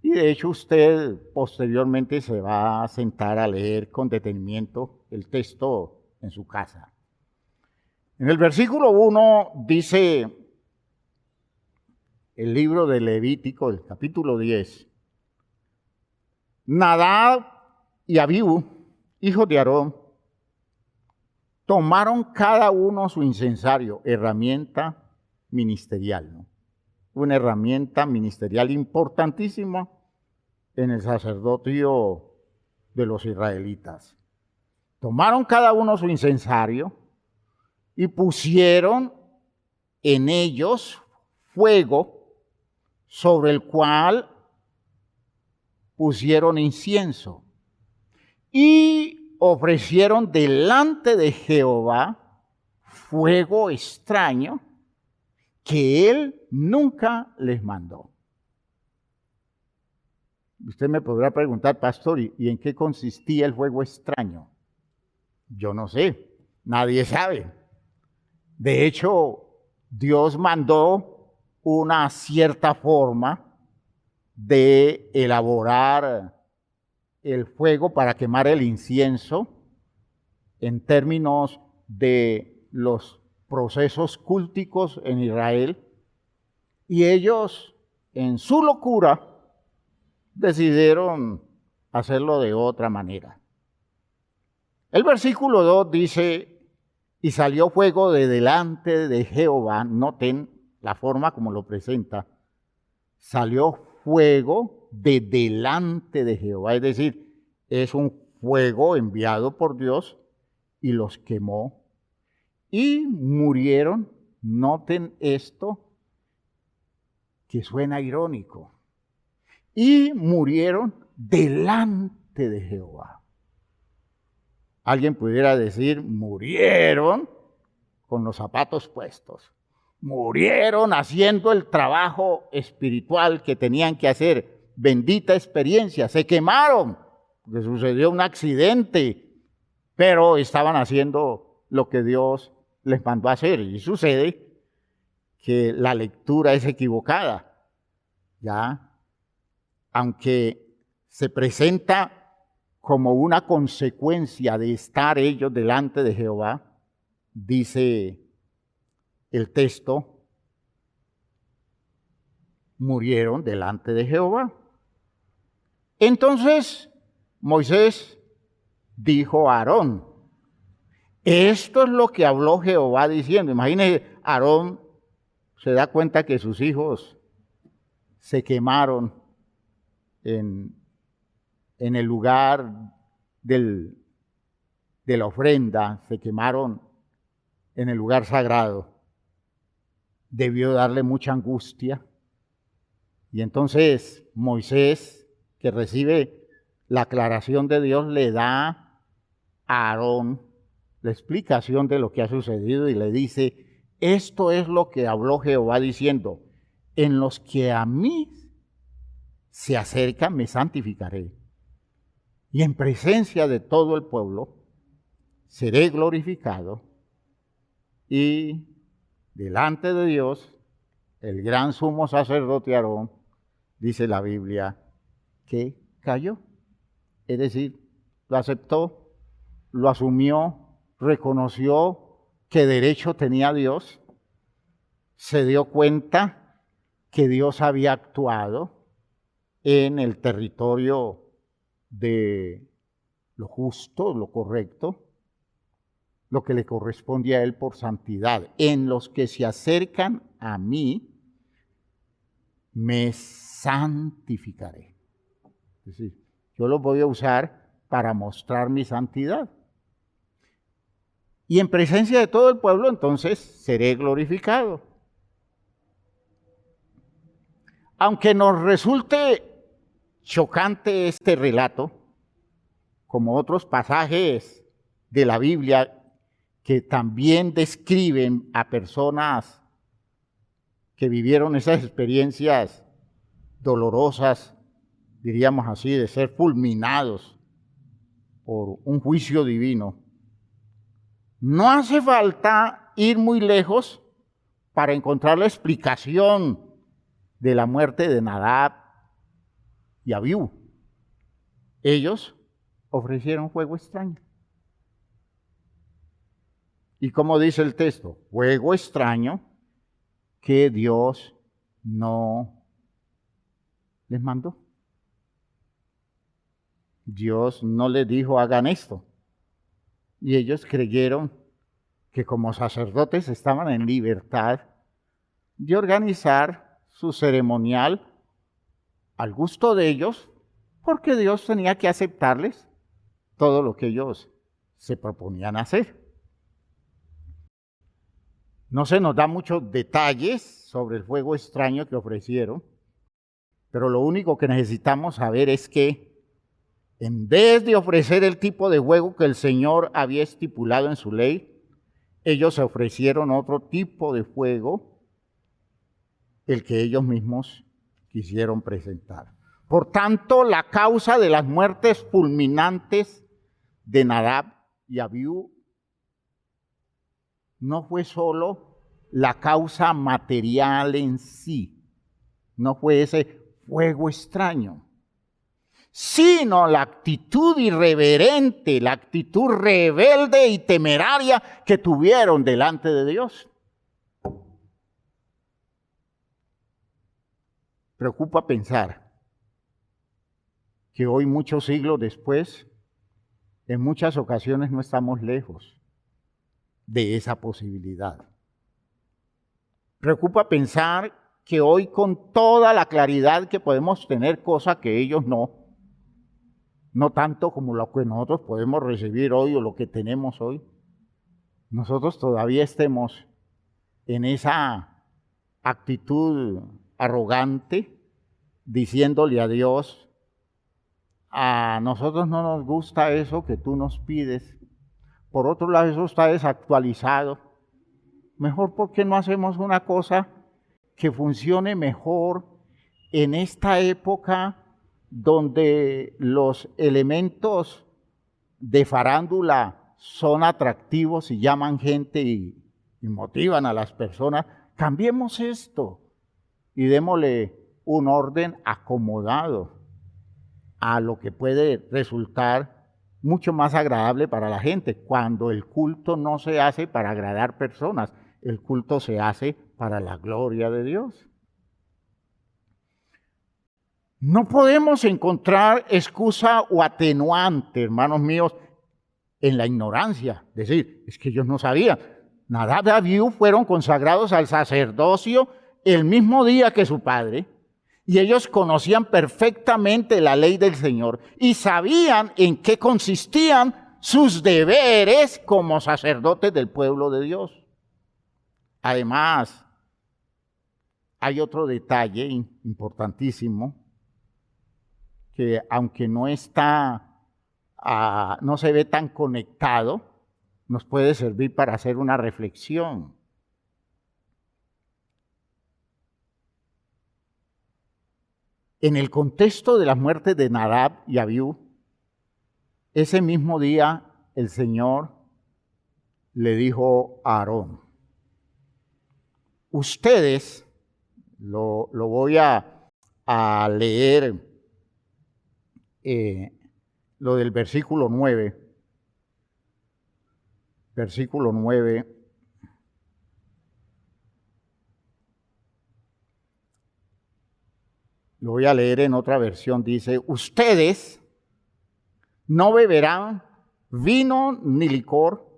y de hecho usted posteriormente se va a sentar a leer con detenimiento el texto en su casa. En el versículo 1 dice el libro de Levítico, el capítulo 10, Nadab y Abiú, hijos de Aarón, tomaron cada uno su incensario, herramienta ministerial, ¿no? Una herramienta ministerial importantísima en el sacerdocio de los israelitas. Tomaron cada uno su incensario y pusieron en ellos fuego sobre el cual pusieron incienso y ofrecieron delante de Jehová fuego extraño que él nunca les mandó. Usted me podrá preguntar, pastor, ¿y en qué consistía el fuego extraño? Yo no sé, nadie sabe. De hecho, Dios mandó una cierta forma de elaborar el fuego para quemar el incienso en términos de los procesos cúlticos en Israel, y ellos en su locura decidieron hacerlo de otra manera. El versículo 2 dice, y salió fuego de delante de Jehová. Noten la forma como lo presenta. Salió fuego de delante de Jehová, es decir, es un fuego enviado por Dios y los quemó. Y murieron, noten esto, que suena irónico, y murieron delante de Jehová. Alguien pudiera decir, murieron con los zapatos puestos, murieron haciendo el trabajo espiritual que tenían que hacer. Bendita experiencia, se quemaron, porque sucedió un accidente, pero estaban haciendo lo que Dios les mandó a hacer. Y sucede que la lectura es equivocada, ¿ya? Aunque se presenta como una consecuencia de estar ellos delante de Jehová, dice el texto, murieron delante de Jehová. Entonces Moisés dijo a Aarón, esto es lo que habló Jehová diciendo. Imagínense, Aarón se da cuenta que sus hijos se quemaron en el lugar de la ofrenda, se quemaron en el lugar sagrado. Debió darle mucha angustia. Y entonces Moisés, que recibe la aclaración de Dios, le da a Aarón la explicación de lo que ha sucedido y le dice, esto es lo que habló Jehová diciendo, en los que a mí se acercan me santificaré, y en presencia de todo el pueblo seré glorificado, y delante de Dios, el gran sumo sacerdote Aarón, dice la Biblia, que cayó. Es decir, lo aceptó, lo asumió, reconoció qué derecho tenía Dios, se dio cuenta que Dios había actuado en el territorio de lo justo, lo correcto, lo que le corresponde a él por santidad. En los que se acercan a mí, me santificaré. Es decir, yo los voy a usar para mostrar mi santidad. Y en presencia de todo el pueblo, entonces, seré glorificado. Aunque nos resulte chocante este relato, como otros pasajes de la Biblia que también describen a personas que vivieron esas experiencias dolorosas, diríamos así, de ser fulminados por un juicio divino, no hace falta ir muy lejos para encontrar la explicación de la muerte de Nadab y Abiú. Ellos ofrecieron fuego extraño. Y como dice el texto, fuego extraño que Dios no les mandó. Dios no les dijo hagan esto. Y ellos creyeron que como sacerdotes estaban en libertad de organizar su ceremonial al gusto de ellos, porque Dios tenía que aceptarles todo lo que ellos se proponían hacer. No se nos da muchos detalles sobre el fuego extraño que ofrecieron, pero lo único que necesitamos saber es que en vez de ofrecer el tipo de fuego que el Señor había estipulado en su ley, ellos ofrecieron otro tipo de fuego, el que ellos mismos quisieron presentar. Por tanto, la causa de las muertes fulminantes de Nadab y Abiú no fue solo la causa material en sí, no fue ese fuego extraño, sino la actitud irreverente, la actitud rebelde y temeraria que tuvieron delante de Dios. Preocupa pensar que hoy, muchos siglos después, en muchas ocasiones no estamos lejos de esa posibilidad. Preocupa pensar que hoy, con toda la claridad que podemos tener, cosa que ellos no tanto como lo que nosotros podemos recibir hoy o lo que tenemos hoy, nosotros todavía estemos en esa actitud arrogante, diciéndole a Dios, a nosotros no nos gusta eso que tú nos pides. Por otro lado, eso está desactualizado. Mejor, ¿por qué no hacemos una cosa que funcione mejor en esta época donde los elementos de farándula son atractivos y llaman gente y motivan a las personas? Cambiemos esto y démosle un orden acomodado a lo que puede resultar mucho más agradable para la gente, cuando el culto no se hace para agradar personas, el culto se hace para la gloria de Dios. No podemos encontrar excusa o atenuante, hermanos míos, en la ignorancia. Decir, es que ellos no sabían. Nadab y Abiú fueron consagrados al sacerdocio el mismo día que su padre, y ellos conocían perfectamente la ley del Señor y sabían en qué consistían sus deberes como sacerdotes del pueblo de Dios. Además, hay otro detalle importantísimo que, aunque no se ve tan conectado, nos puede servir para hacer una reflexión. En el contexto de la muerte de Nadab y Abiú, ese mismo día el Señor le dijo a Aarón, ustedes, lo voy a leer, lo del versículo 9, lo voy a leer en otra versión, dice, ustedes no beberán vino ni licor,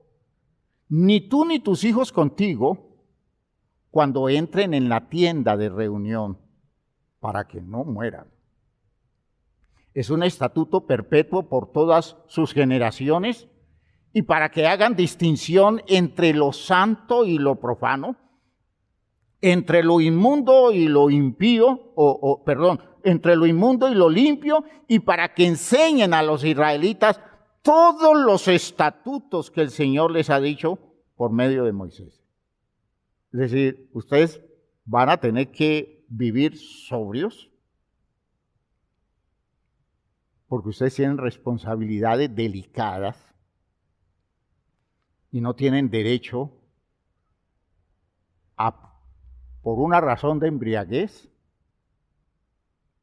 ni tú ni tus hijos contigo, cuando entren en la tienda de reunión, para que no mueran. Es un estatuto perpetuo por todas sus generaciones, y para que hagan distinción entre lo santo y lo profano, entre lo inmundo y lo impío, entre lo inmundo y lo limpio, y para que enseñen a los israelitas todos los estatutos que el Señor les ha dicho por medio de Moisés. Es decir, ustedes van a tener que vivir sobrios, porque ustedes tienen responsabilidades delicadas y no tienen derecho a, por una razón de embriaguez,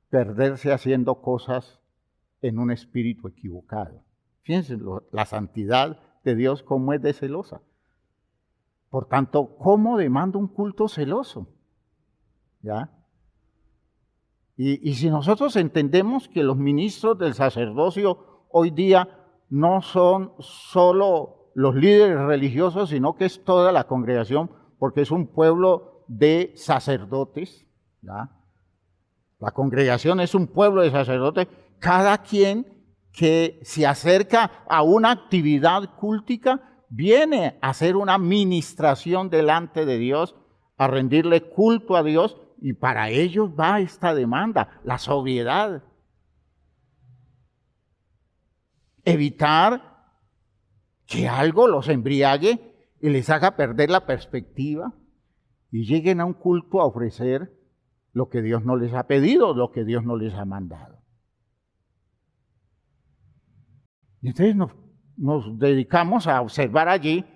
perderse haciendo cosas en un espíritu equivocado. Fíjense la santidad de Dios, cómo es de celosa. Por tanto, ¿cómo demanda un culto celoso? ¿Ya? Y si nosotros entendemos que los ministros del sacerdocio hoy día no son solo los líderes religiosos, sino que es toda la congregación, porque es un pueblo de sacerdotes, ¿ya? La congregación es un pueblo de sacerdotes, cada quien que se acerca a una actividad cultica viene a hacer una ministración delante de Dios, a rendirle culto a Dios, y para ellos va esta demanda, la sobriedad. Evitar que algo los embriague y les haga perder la perspectiva y lleguen a un culto a ofrecer lo que Dios no les ha pedido, lo que Dios no les ha mandado. Y entonces nos dedicamos a observar allí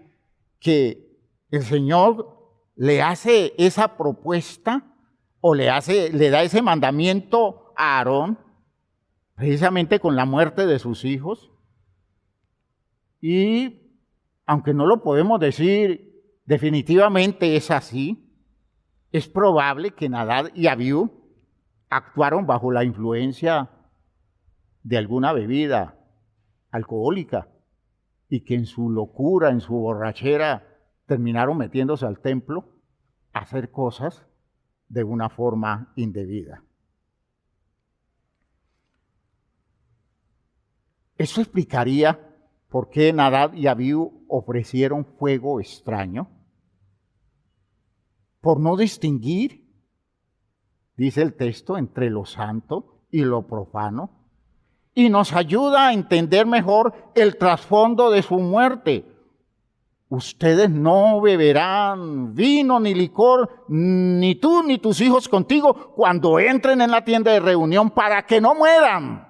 que el Señor le hace esa propuesta o le da ese mandamiento a Aarón, precisamente con la muerte de sus hijos. Y aunque no lo podemos decir definitivamente es así, es probable que Nadab y Abiú actuaron bajo la influencia de alguna bebida alcohólica y que en su locura, en su borrachera, terminaron metiéndose al templo a hacer cosas de una forma indebida. Eso explicaría por qué Nadab y Abiú ofrecieron fuego extraño. Por no distinguir, dice el texto, entre lo santo y lo profano, y nos ayuda a entender mejor el trasfondo de su muerte. Ustedes no beberán vino ni licor, ni tú ni tus hijos contigo, cuando entren en la tienda de reunión, para que no mueran.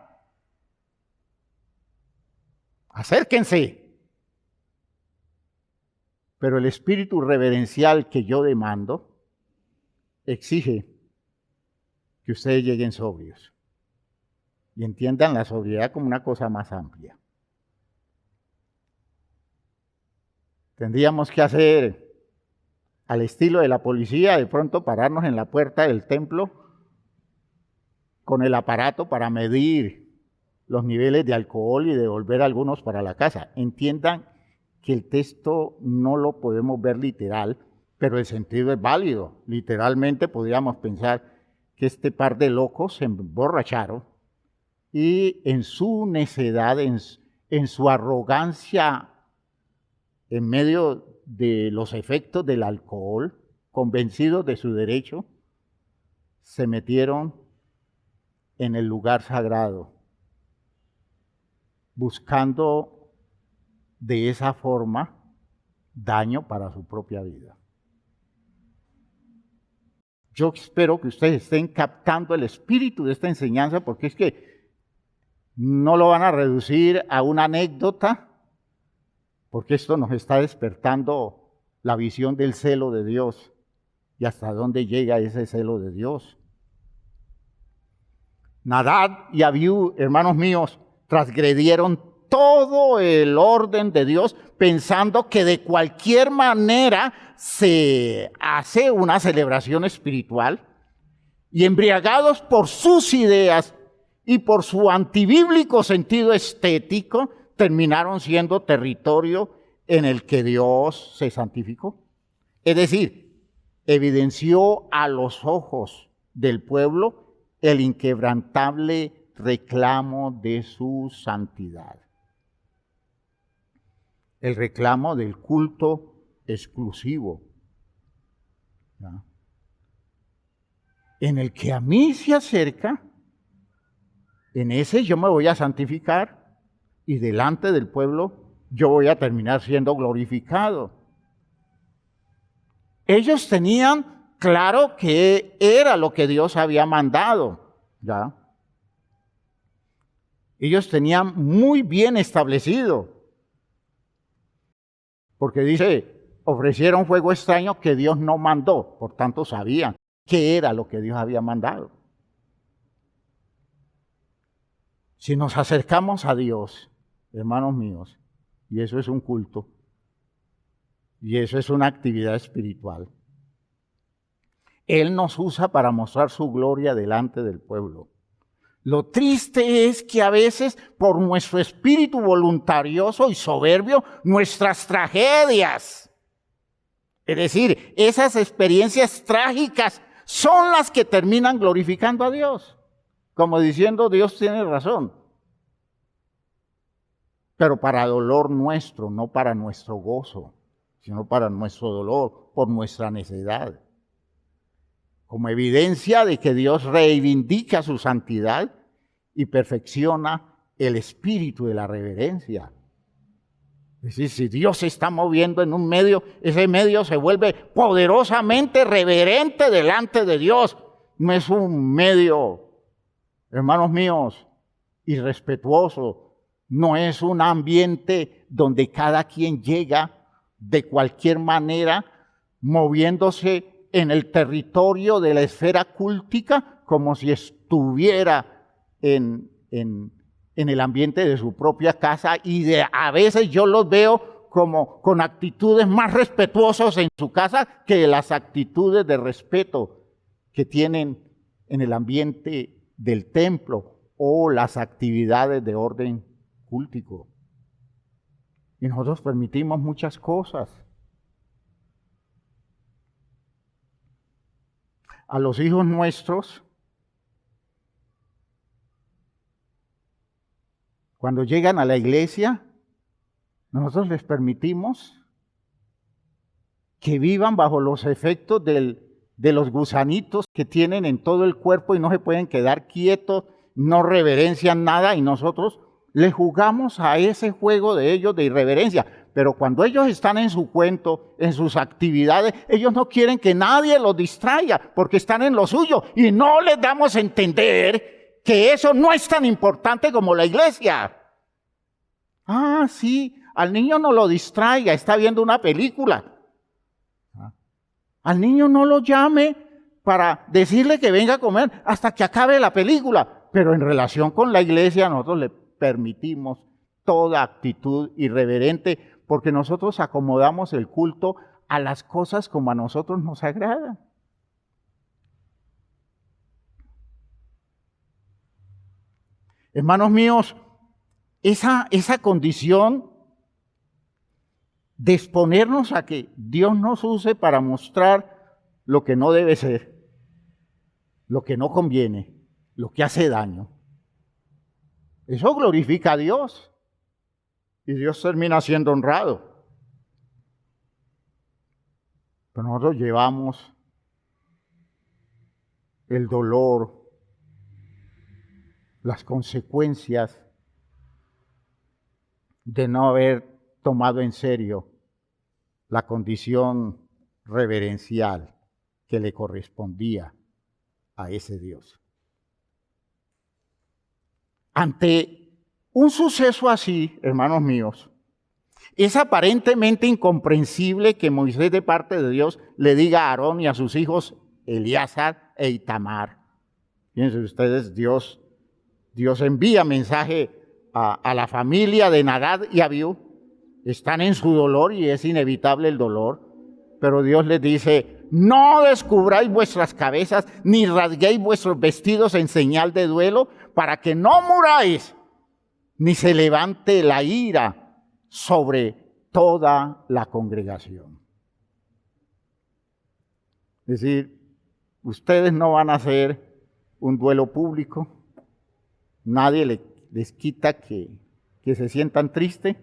Acérquense. Pero el espíritu reverencial que yo demando exige que ustedes lleguen sobrios y entiendan la sobriedad como una cosa más amplia. Tendríamos que hacer, al estilo de la policía, de pronto pararnos en la puerta del templo con el aparato para medir los niveles de alcohol y devolver algunos para la casa. Entiendan que el texto no lo podemos ver literal, pero el sentido es válido. Literalmente podríamos pensar que este par de locos se emborracharon y en su necedad, en su arrogancia, en medio de los efectos del alcohol, convencidos de su derecho, se metieron en el lugar sagrado, buscando de esa forma daño para su propia vida. Yo espero que ustedes estén captando el espíritu de esta enseñanza, porque es que no lo van a reducir a una anécdota, porque esto nos está despertando la visión del celo de Dios y hasta dónde llega ese celo de Dios. Nadab y Abiú, hermanos míos, transgredieron todo el orden de Dios, pensando que de cualquier manera se hace una celebración espiritual, y embriagados por sus ideas y por su antibíblico sentido estético, terminaron siendo territorio en el que Dios se santificó. Es decir, evidenció a los ojos del pueblo el inquebrantable reclamo de su santidad. El reclamo del culto exclusivo, ¿ya? En el que a mí se acerca, en ese yo me voy a santificar y delante del pueblo yo voy a terminar siendo glorificado. Ellos tenían claro que era lo que Dios había mandado, ¿ya? Ellos tenían muy bien establecido, porque dice, ofrecieron fuego extraño que Dios no mandó, por tanto sabían qué era lo que Dios había mandado. Si nos acercamos a Dios, hermanos míos, y eso es un culto, y eso es una actividad espiritual, Él nos usa para mostrar su gloria delante del pueblo. Lo triste es que a veces, por nuestro espíritu voluntarioso y soberbio, nuestras tragedias, es decir, esas experiencias trágicas, son las que terminan glorificando a Dios, como diciendo, Dios tiene razón. Pero para dolor nuestro, no para nuestro gozo, sino para nuestro dolor, por nuestra necedad. Como evidencia de que Dios reivindica su santidad y perfecciona el espíritu de la reverencia. Es decir, si Dios se está moviendo en un medio, ese medio se vuelve poderosamente reverente delante de Dios. No es un medio, hermanos míos, irrespetuoso. No es un ambiente donde cada quien llega de cualquier manera, moviéndose en el territorio de la esfera cultica, como si estuviera en el ambiente de su propia casa, y a veces yo los veo como con actitudes más respetuosas en su casa que las actitudes de respeto que tienen en el ambiente del templo o las actividades de orden cultico. Y nosotros permitimos muchas cosas. A los hijos nuestros, cuando llegan a la iglesia, nosotros les permitimos que vivan bajo los efectos de los gusanitos que tienen en todo el cuerpo y no se pueden quedar quietos, no reverencian nada, y nosotros les jugamos a ese juego de ellos de irreverencia. Pero cuando ellos están en su cuento, en sus actividades, ellos no quieren que nadie los distraiga porque están en lo suyo, y no les damos a entender que eso no es tan importante como la iglesia. Ah, sí, al niño no lo distraiga, está viendo una película. Al niño no lo llame para decirle que venga a comer hasta que acabe la película. Pero en relación con la iglesia, nosotros le permitimos toda actitud irreverente, porque nosotros acomodamos el culto a las cosas como a nosotros nos agrada. Hermanos míos, esa condición de exponernos a que Dios nos use para mostrar lo que no debe ser, lo que no conviene, lo que hace daño, eso glorifica a Dios y Dios termina siendo honrado. Pero nosotros llevamos el dolor, las consecuencias de no haber tomado en serio la condición reverencial que le correspondía a ese Dios. Ante un suceso así, hermanos míos, es aparentemente incomprensible que Moisés, de parte de Dios, le diga a Aarón y a sus hijos Eleazar e Itamar. Fíjense ustedes, Dios envía mensaje a la familia de Nadab y Abiú. Están en su dolor y es inevitable el dolor, pero Dios les dice: no descubráis vuestras cabezas, ni rasguéis vuestros vestidos en señal de duelo, para que no muráis, ni se levante la ira sobre toda la congregación. Es decir, ustedes no van a hacer un duelo público, nadie les quita que se sientan tristes,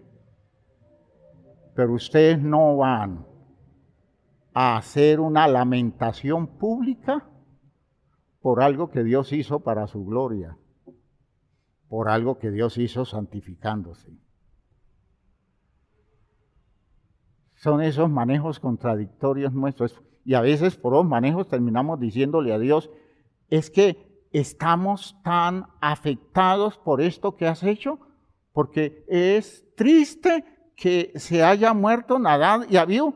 pero ustedes no van a hacer una lamentación pública por algo que Dios hizo para su gloria, por algo que Dios hizo santificándose. Son esos manejos contradictorios nuestros, y a veces por los manejos terminamos diciéndole a Dios: es que estamos tan afectados por esto que has hecho, porque es triste que se haya muerto Nadab y Abiú,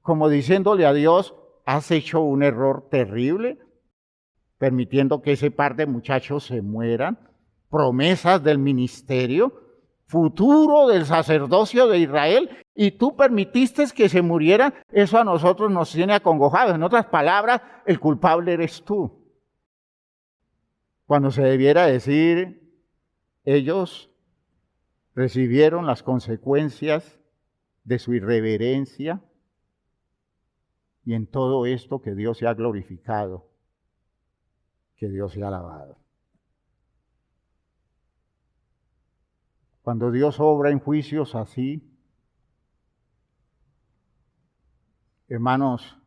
como diciéndole a Dios: has hecho un error terrible, permitiendo que ese par de muchachos se mueran, promesas del ministerio, futuro del sacerdocio de Israel, y tú permitiste que se murieran, eso a nosotros nos tiene acongojados. En otras palabras, el culpable eres tú. Cuando se debiera decir, ellos recibieron las consecuencias de su irreverencia, y en todo esto que Dios sea glorificado, que Dios sea alabado. Cuando Dios obra en juicios así, hermanos,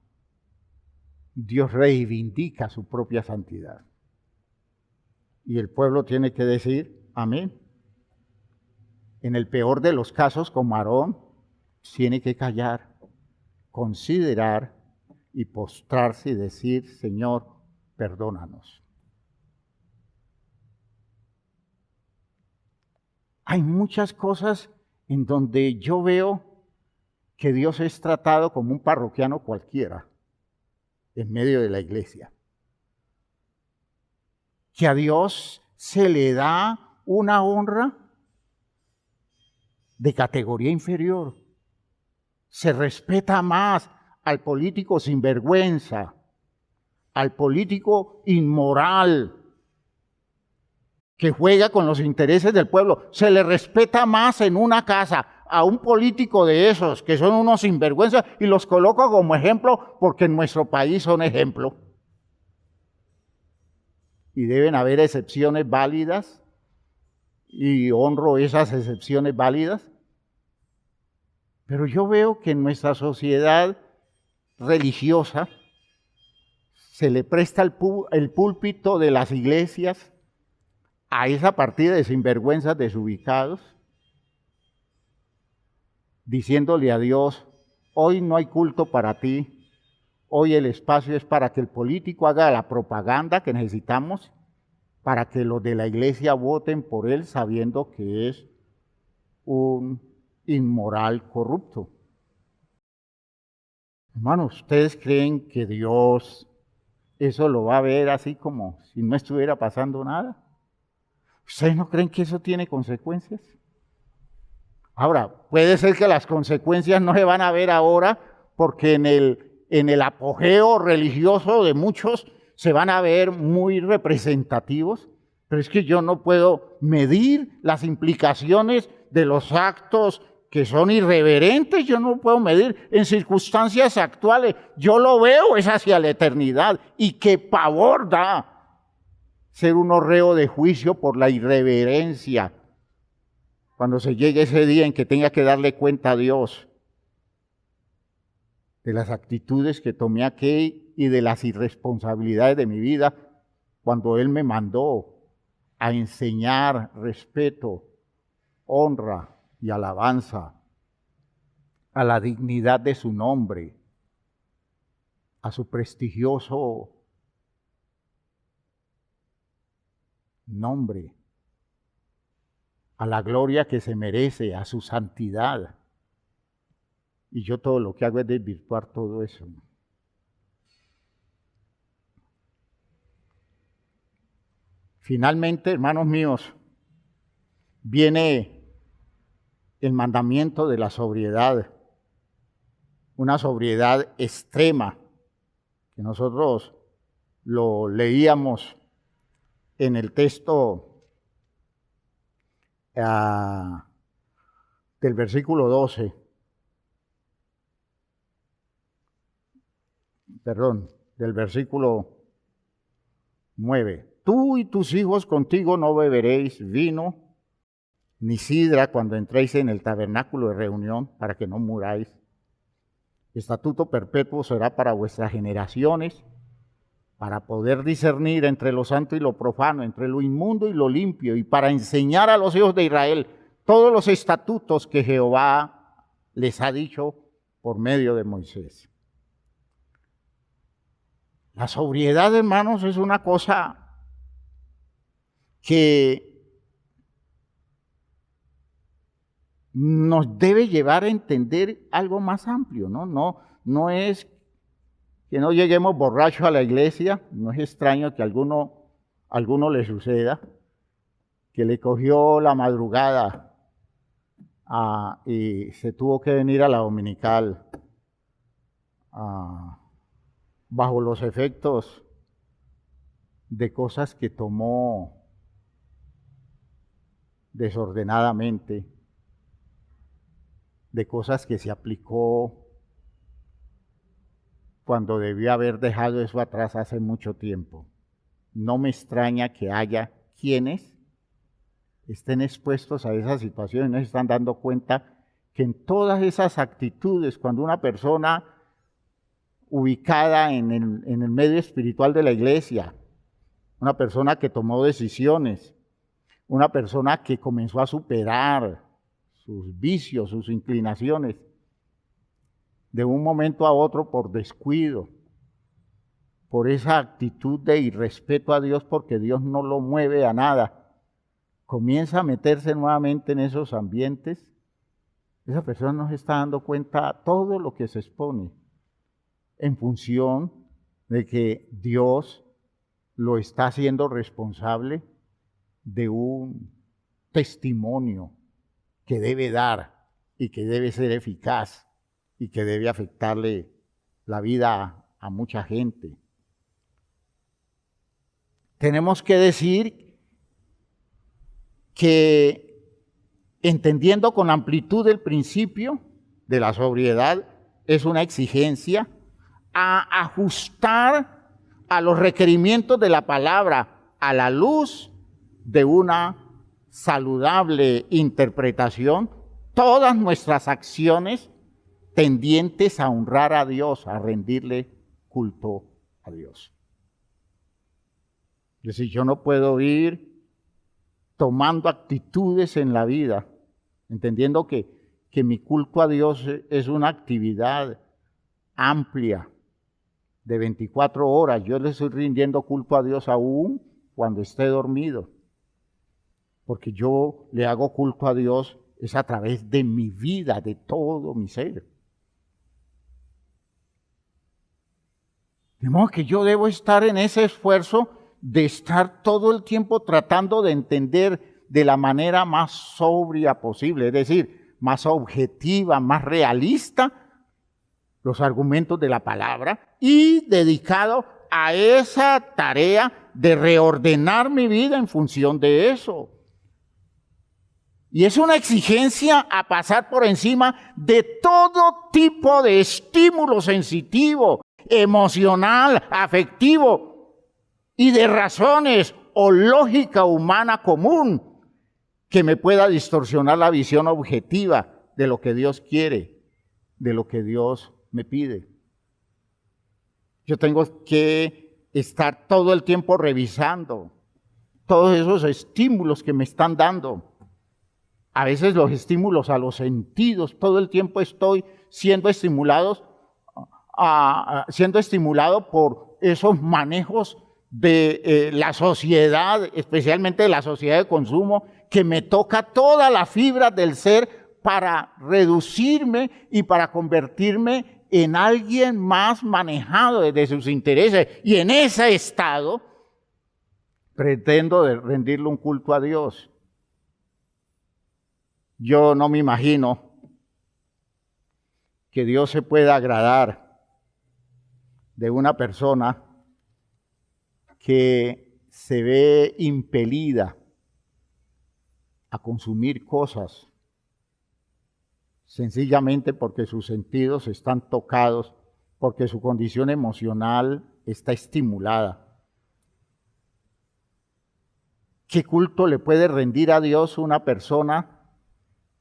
Dios reivindica su propia santidad. Y el pueblo tiene que decir, amén. En el peor de los casos, como Aarón, tiene que callar, considerar y postrarse y decir, Señor, perdónanos. Hay muchas cosas en donde yo veo que Dios es tratado como un parroquiano cualquiera en medio de la iglesia. Que a Dios se le da una honra de categoría inferior. Se respeta más al político sinvergüenza, al político inmoral, que juega con los intereses del pueblo. Se le respeta más en una casa a un político de esos, que son unos sinvergüenzas, y los coloco como ejemplo porque en nuestro país son ejemplo. Y deben haber excepciones válidas, y honro esas excepciones válidas. Pero yo veo que en nuestra sociedad religiosa se le presta el púlpito de las iglesias a esa partida de sinvergüenzas desubicados, diciéndole a Dios, hoy no hay culto para ti, hoy el espacio es para que el político haga la propaganda que necesitamos, para que los de la iglesia voten por él sabiendo que es un inmoral corrupto. Hermanos, ¿ustedes creen que Dios eso lo va a ver así como si no estuviera pasando nada? ¿Ustedes no creen que eso tiene consecuencias? Ahora, puede ser que las consecuencias no se van a ver ahora porque en el apogeo religioso de muchos se van a ver muy representativos, pero es que yo no puedo medir las implicaciones de los actos que son irreverentes, yo no puedo medir en circunstancias actuales, yo lo veo, es hacia la eternidad, y qué pavor da ser un reo de juicio por la irreverencia, cuando se llegue ese día en que tenga que darle cuenta a Dios de las actitudes que tomé aquí y de las irresponsabilidades de mi vida, cuando Él me mandó a enseñar respeto, honra y alabanza a la dignidad de su nombre, a su prestigioso nombre, a la gloria que se merece, a su santidad. Y yo todo lo que hago es desvirtuar todo eso. Finalmente, hermanos míos, viene el mandamiento de la sobriedad, una sobriedad extrema, que nosotros lo leíamos en el texto del versículo 12, del versículo 9. Tú y tus hijos contigo no beberéis vino ni sidra cuando entréis en el tabernáculo de reunión, para que no muráis. Estatuto perpetuo será para vuestras generaciones, para poder discernir entre lo santo y lo profano, entre lo inmundo y lo limpio, y para enseñar a los hijos de Israel todos los estatutos que Jehová les ha dicho por medio de Moisés. La sobriedad, hermanos, es una cosa que nos debe llevar a entender algo más amplio, ¿no? No es que no lleguemos borrachos a la iglesia, no es extraño que a alguno le suceda, que le cogió la madrugada y se tuvo que venir a la dominical bajo los efectos de cosas que tomó desordenadamente, de cosas que se aplicó cuando debió haber dejado eso atrás hace mucho tiempo. No me extraña que haya quienes estén expuestos a esas situaciones, no se están dando cuenta que en todas esas actitudes, cuando una persona ubicada en el medio espiritual de la iglesia, una persona que tomó decisiones, una persona que comenzó a superar sus vicios, sus inclinaciones, de un momento a otro por descuido, por esa actitud de irrespeto a Dios, porque Dios no lo mueve a nada, comienza a meterse nuevamente en esos ambientes, esa persona no se está dando cuenta de todo lo que se expone en función de que Dios lo está haciendo responsable de un testimonio que debe dar y que debe ser eficaz y que debe afectarle la vida a mucha gente. Tenemos que decir que entendiendo con amplitud el principio de la sobriedad es una exigencia a ajustar a los requerimientos de la palabra a la luz de una saludable interpretación todas nuestras acciones tendientes a honrar a Dios, a rendirle culto a Dios. Es decir, yo no puedo ir tomando actitudes en la vida, entendiendo que mi culto a Dios es una actividad amplia de 24 horas. Yo le estoy rindiendo culto a Dios aún cuando esté dormido, porque yo le hago culto a Dios es a través de mi vida, de todo mi ser. De modo que yo debo estar en ese esfuerzo de estar todo el tiempo tratando de entender de la manera más sobria posible, es decir, más objetiva, más realista, los argumentos de la palabra y dedicado a esa tarea de reordenar mi vida en función de eso. Y es una exigencia a pasar por encima de todo tipo de estímulo sensitivo, emocional, afectivo y de razones o lógica humana común que me pueda distorsionar la visión objetiva de lo que Dios quiere, de lo que Dios me pide. Yo tengo que estar todo el tiempo revisando todos esos estímulos que me están dando. A veces los estímulos a los sentidos, todo el tiempo estoy siendo estimulado por esos manejos de la sociedad, especialmente de la sociedad de consumo, que me toca todas las fibras del ser para reducirme y para convertirme en alguien más manejado desde sus intereses. Y en ese estado pretendo rendirle un culto a Dios. Yo no me imagino que Dios se pueda agradar de una persona que se ve impelida a consumir cosas sencillamente porque sus sentidos están tocados, porque su condición emocional está estimulada. ¿Qué culto le puede rendir a Dios una persona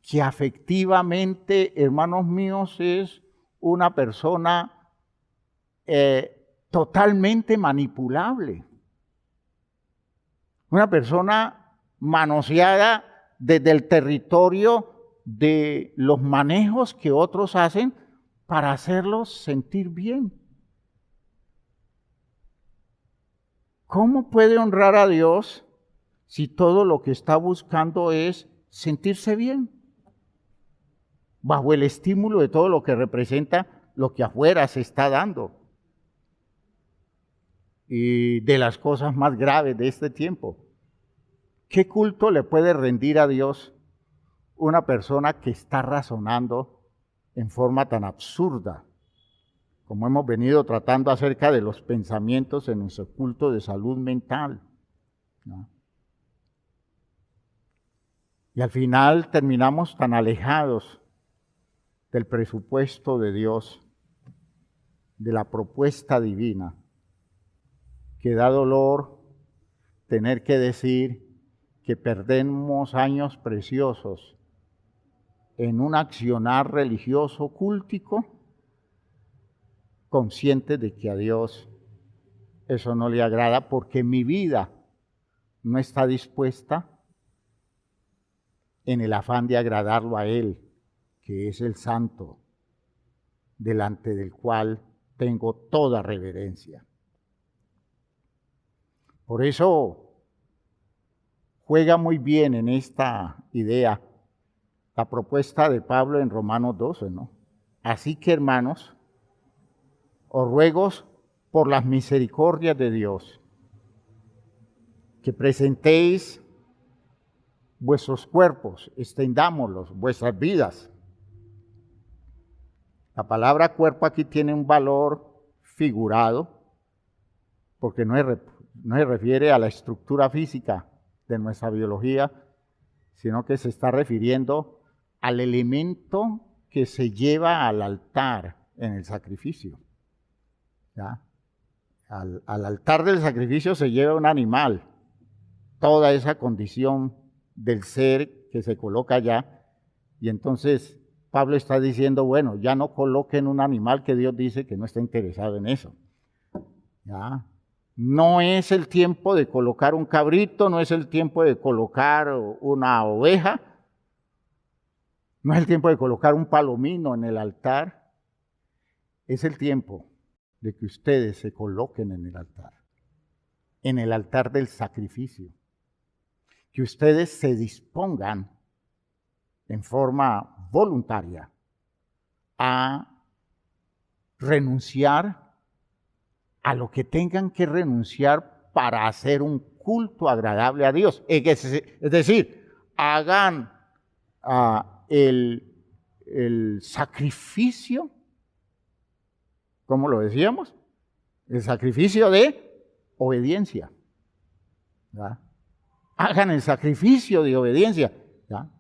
que afectivamente, hermanos míos, es una persona totalmente manipulable? Una persona manoseada desde el territorio de los manejos que otros hacen para hacerlos sentir bien. ¿Cómo puede honrar a Dios si todo lo que está buscando es sentirse bien? Bajo el estímulo de todo lo que representa lo que afuera se está dando. Y de las cosas más graves de este tiempo. ¿Qué culto le puede rendir a Dios una persona que está razonando en forma tan absurda, como hemos venido tratando acerca de los pensamientos en nuestro culto de salud mental, ¿no? Y al final terminamos tan alejados del presupuesto de Dios, de la propuesta divina, que da dolor tener que decir que perdemos años preciosos en un accionar religioso cúltico, consciente de que a Dios eso no le agrada, porque mi vida no está dispuesta en el afán de agradarlo a Él, que es el santo, delante del cual tengo toda reverencia. Por eso juega muy bien en esta idea la propuesta de Pablo en Romanos 12, ¿no? Así que, hermanos, os ruego por las misericordias de Dios que presentéis vuestros cuerpos, extendámoslos, vuestras vidas. La palabra cuerpo aquí tiene un valor figurado, porque no se refiere a la estructura física de nuestra biología, sino que se está refiriendo al elemento que se lleva al altar en el sacrificio. ¿Ya? Al altar del sacrificio se lleva un animal, toda esa condición del ser que se coloca allá, y entonces Pablo está diciendo, bueno, ya no coloquen un animal que Dios dice que no está interesado en eso. ¿Ya? No es el tiempo de colocar un cabrito, no es el tiempo de colocar una oveja, no es el tiempo de colocar un palomino en el altar, es el tiempo de que ustedes se coloquen en el altar del sacrificio, que ustedes se dispongan en forma voluntaria a renunciar a lo que tengan que renunciar para hacer un culto agradable a Dios. Es decir, hagan el sacrificio, ¿cómo lo decíamos? El sacrificio de obediencia. ¿Verdad? Hagan el sacrificio de obediencia. ¿Verdad?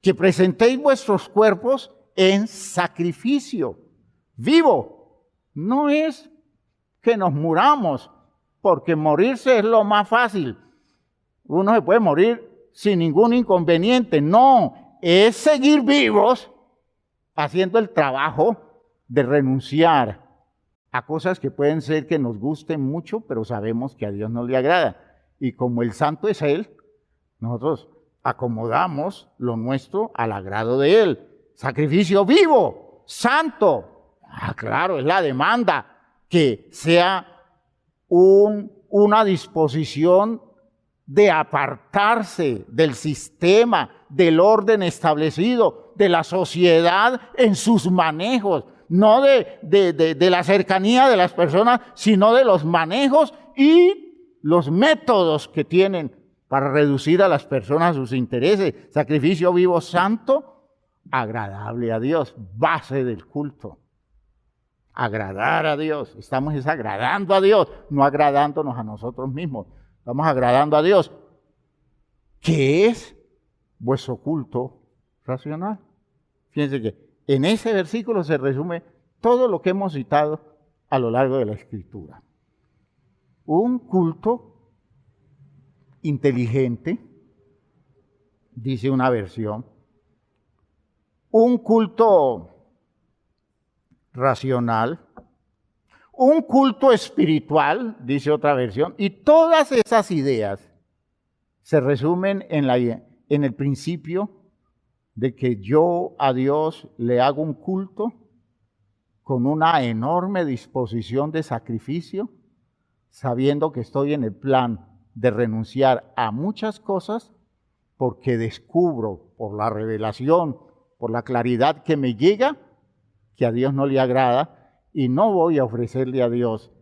Que presentéis vuestros cuerpos en sacrificio vivo. No es que nos muramos, porque morirse es lo más fácil. Uno se puede morir sin ningún inconveniente. No, es seguir vivos haciendo el trabajo de renunciar a cosas que pueden ser que nos gusten mucho, pero sabemos que a Dios no le agrada. Y como el santo es Él, nosotros acomodamos lo nuestro al agrado de Él. Sacrificio vivo, santo. Claro, es la demanda, que sea una disposición de apartarse del sistema, del orden establecido, de la sociedad en sus manejos, no de la cercanía de las personas, sino de los manejos y los métodos que tienen para reducir a las personas sus intereses. Sacrificio vivo, santo, agradable a Dios, base del culto. Agradar a Dios, estamos agradando a Dios, no agradándonos a nosotros mismos, estamos agradando a Dios, que es vuestro culto racional. Fíjense que en ese versículo se resume todo lo que hemos citado a lo largo de la Escritura. Un culto inteligente, dice una versión, un culto racional, un culto espiritual, dice otra versión, y todas esas ideas se resumen en el principio de que yo a Dios le hago un culto con una enorme disposición de sacrificio, sabiendo que estoy en el plan de renunciar a muchas cosas, porque descubro por la revelación, por la claridad que me llega, que a Dios no le agrada, y no voy a ofrecerle a Dios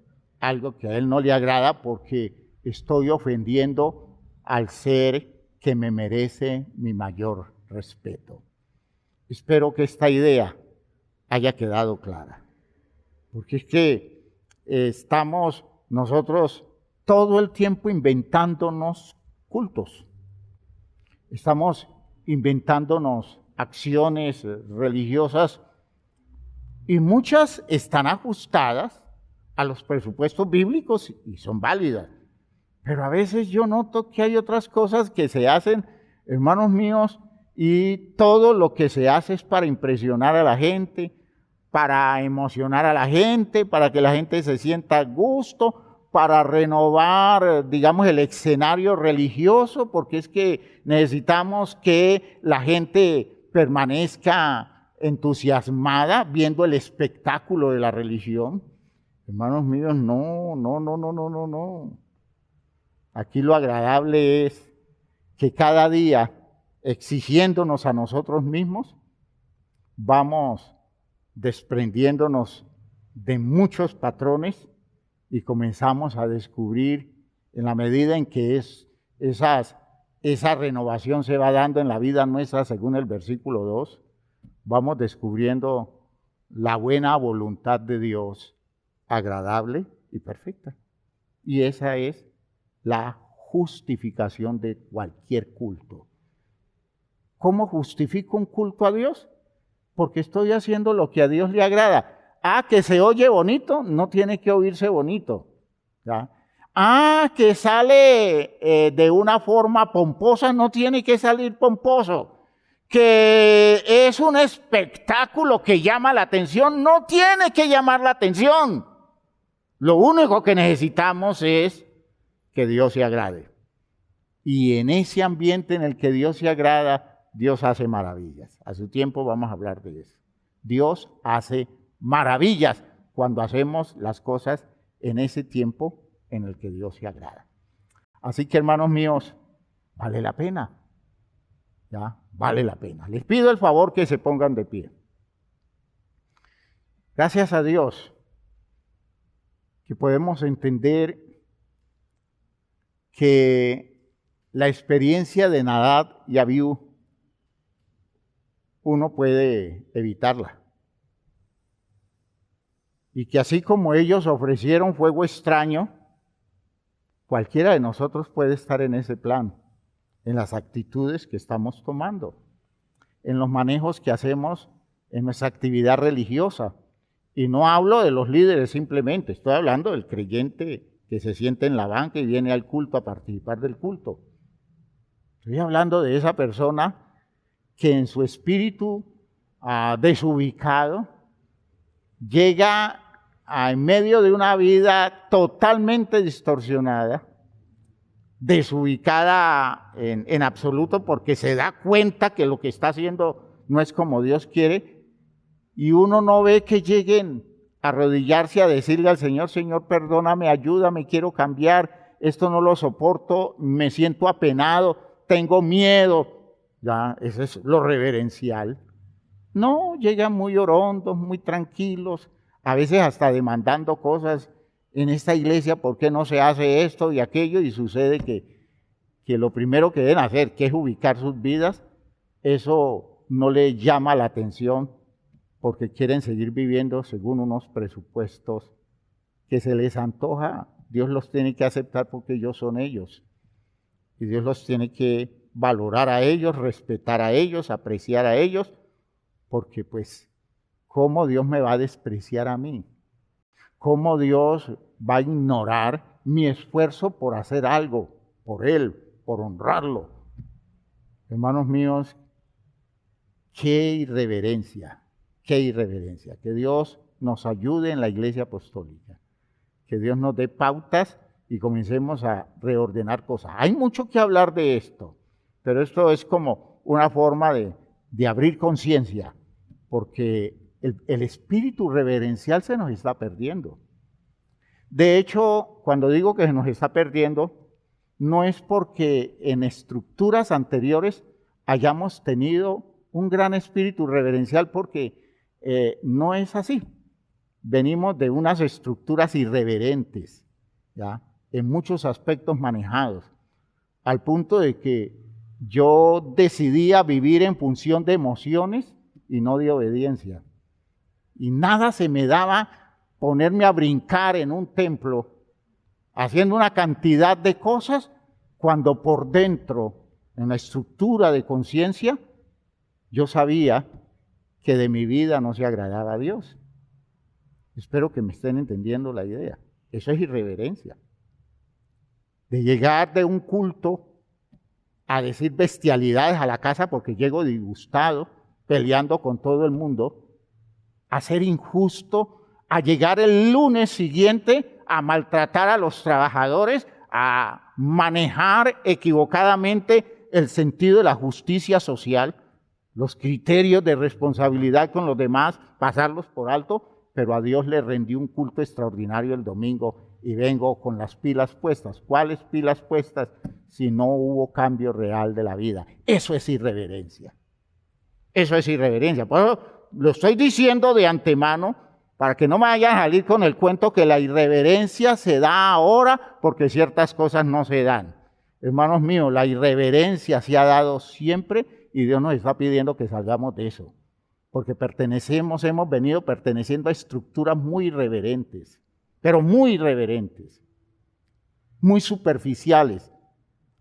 algo que a Él no le agrada, porque estoy ofendiendo al ser que me merece mi mayor respeto. Espero que esta idea haya quedado clara, porque es que estamos nosotros todo el tiempo inventándonos cultos. Estamos inventándonos acciones religiosas y muchas están ajustadas a los presupuestos bíblicos y son válidas. Pero a veces yo noto que hay otras cosas que se hacen, hermanos míos, y todo lo que se hace es para impresionar a la gente, para emocionar a la gente, para que la gente se sienta a gusto, para renovar, digamos, el escenario religioso, porque es que necesitamos que la gente permanezca entusiasmada viendo el espectáculo de la religión. Hermanos míos, no. Aquí lo agradable es que cada día, exigiéndonos a nosotros mismos, vamos desprendiéndonos de muchos patrones y comenzamos a descubrir, en la medida en que esa renovación se va dando en la vida nuestra, según el versículo 2, vamos descubriendo la buena voluntad de Dios, agradable y perfecta. Y esa es la justificación de cualquier culto. ¿Cómo justifico un culto a Dios? Porque estoy haciendo lo que a Dios le agrada. Que se oye bonito, no tiene que oírse bonito, ¿ya? Que sale de una forma pomposa, no tiene que salir pomposo. Que es un espectáculo que llama la atención, no tiene que llamar la atención. Lo único que necesitamos es que Dios se agrade. Y en ese ambiente en el que Dios se agrada, Dios hace maravillas. A su tiempo vamos a hablar de eso. Dios hace maravillas cuando hacemos las cosas en ese tiempo en el que Dios se agrada. Así que, hermanos míos, vale la pena. ¿Ya? Vale la pena. Les pido el favor que se pongan de pie. Gracias a Dios que podemos entender que la experiencia de Nadab y Abiú uno puede evitarla. Y que así como ellos ofrecieron fuego extraño, cualquiera de nosotros puede estar en ese plan, en las actitudes que estamos tomando, en los manejos que hacemos en nuestra actividad religiosa. Y no hablo de los líderes simplemente, estoy hablando del creyente que se siente en la banca y viene al culto a participar del culto. Estoy hablando de esa persona que en su espíritu desubicado llega en medio de una vida totalmente distorsionada, desubicada en absoluto, porque se da cuenta que lo que está haciendo no es como Dios quiere, y uno no ve que lleguen a arrodillarse a decirle al Señor: Señor, perdóname, ayúdame, quiero cambiar, esto no lo soporto, me siento apenado, tengo miedo. Ya, eso es lo reverencial. No, llegan muy orondos, muy tranquilos, a veces hasta demandando cosas en esta iglesia: ¿por qué no se hace esto y aquello? Y sucede que lo primero que deben hacer, que es ubicar sus vidas, eso no les llama la atención, porque quieren seguir viviendo según unos presupuestos que se les antoja. Dios los tiene que aceptar porque ellos son ellos. Y Dios los tiene que valorar a ellos, respetar a ellos, apreciar a ellos, porque pues, ¿cómo Dios me va a despreciar a mí? ¿Cómo Dios va a ignorar mi esfuerzo por hacer algo por Él, por honrarlo? Hermanos míos, qué irreverencia, qué irreverencia. Que Dios nos ayude en la Iglesia Apostólica, que Dios nos dé pautas y comencemos a reordenar cosas. Hay mucho que hablar de esto, pero esto es como una forma de abrir conciencia, porque el espíritu reverencial se nos está perdiendo. De hecho, cuando digo que se nos está perdiendo, no es porque en estructuras anteriores hayamos tenido un gran espíritu reverencial, porque no es así. Venimos de unas estructuras irreverentes, ¿ya?, en muchos aspectos manejados, al punto de que yo decidía vivir en función de emociones y no de obediencia. Y nada se me daba ponerme a brincar en un templo, haciendo una cantidad de cosas, cuando por dentro, en la estructura de conciencia, yo sabía que de mi vida no se agradaba a Dios. Espero que me estén entendiendo la idea. Eso es irreverencia. De llegar de un culto a decir bestialidades a la casa porque llego disgustado, peleando con todo el mundo, a ser injusto, a llegar el lunes siguiente a maltratar a los trabajadores, a manejar equivocadamente el sentido de la justicia social, los criterios de responsabilidad con los demás, pasarlos por alto, pero a Dios le rendí un culto extraordinario el domingo y vengo con las pilas puestas. ¿Cuáles pilas puestas? Si no hubo cambio real de la vida. Eso es irreverencia. Eso es irreverencia. Por eso lo estoy diciendo de antemano para que no me vayan a salir con el cuento que la irreverencia se da ahora porque ciertas cosas no se dan. Hermanos míos, la irreverencia se ha dado siempre y Dios nos está pidiendo que salgamos de eso. Porque hemos venido perteneciendo a estructuras muy irreverentes, pero muy irreverentes, muy superficiales.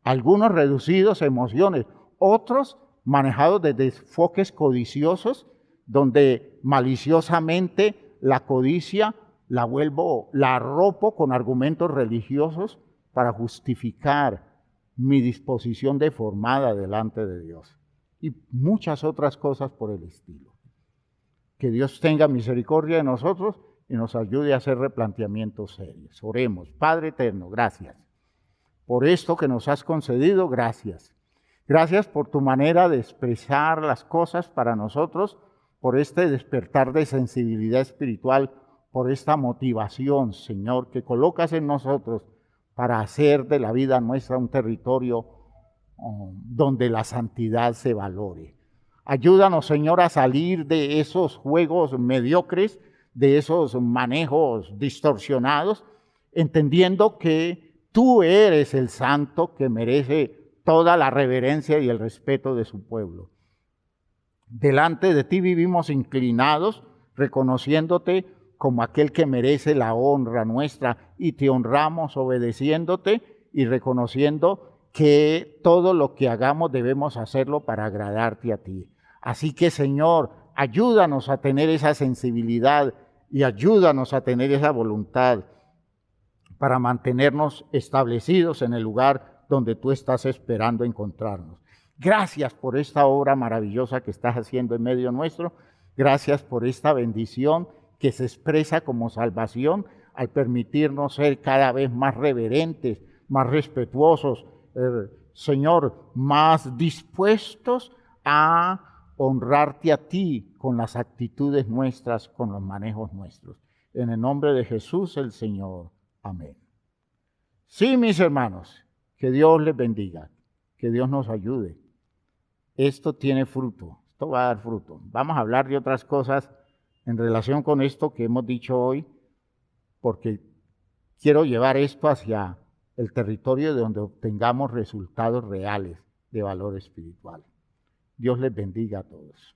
Algunos reducidos a emociones, otros manejados desde enfoques codiciosos, donde maliciosamente la codicia la arropo con argumentos religiosos para justificar mi disposición deformada delante de Dios. Y muchas otras cosas por el estilo. Que Dios tenga misericordia de nosotros y nos ayude a hacer replanteamientos serios. Oremos. Padre eterno, gracias por esto que nos has concedido, gracias. Gracias por tu manera de expresar las cosas para nosotros, por este despertar de sensibilidad espiritual, por esta motivación, Señor, que colocas en nosotros para hacer de la vida nuestra un territorio donde la santidad se valore. Ayúdanos, Señor, a salir de esos juegos mediocres, de esos manejos distorsionados, entendiendo que tú eres el santo que merece toda la reverencia y el respeto de su pueblo. Delante de ti vivimos inclinados, reconociéndote como aquel que merece la honra nuestra, y te honramos obedeciéndote y reconociendo que todo lo que hagamos debemos hacerlo para agradarte a ti. Así que, Señor, ayúdanos a tener esa sensibilidad y ayúdanos a tener esa voluntad para mantenernos establecidos en el lugar donde tú estás esperando encontrarnos. Gracias por esta obra maravillosa que estás haciendo en medio nuestro. Gracias por esta bendición que se expresa como salvación al permitirnos ser cada vez más reverentes, más respetuosos, Señor, más dispuestos a honrarte a ti con las actitudes nuestras, con los manejos nuestros. En el nombre de Jesús el Señor. Amén. Sí, mis hermanos, que Dios les bendiga, que Dios nos ayude. Esto tiene fruto, esto va a dar fruto. Vamos a hablar de otras cosas en relación con esto que hemos dicho hoy, porque quiero llevar esto hacia el territorio de donde obtengamos resultados reales de valor espiritual. Dios les bendiga a todos.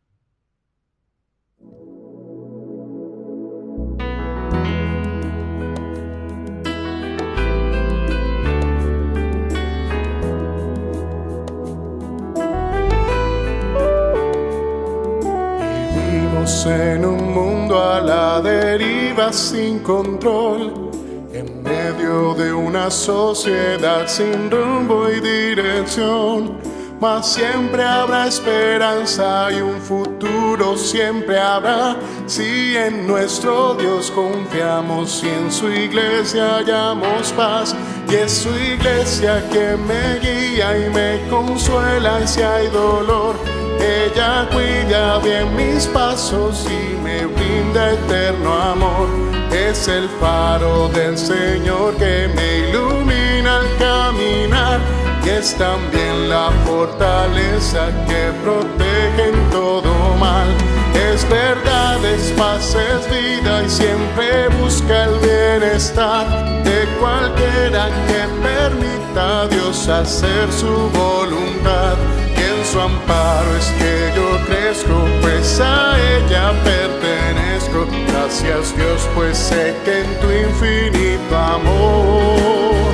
Vivimos en un mundo a la deriva sin control, en medio de una sociedad sin rumbo y dirección. Mas siempre habrá esperanza y un futuro siempre habrá, si en nuestro Dios confiamos y en su iglesia hallamos paz. Y es su iglesia que me guía y me consuela si hay dolor. Ella cuida bien mis pasos y me brinda eterno amor. Es el faro del Señor que me ilumina al caminar. Y es también la fortaleza que protege en todo mal. Es Es verdad, es paz, es vida y siempre busca el bienestar de cualquiera que permita a Dios hacer su voluntad. Y en su amparo es que yo crezco, pues a ella pertenezco. Gracias Dios, pues sé que en tu infinito amor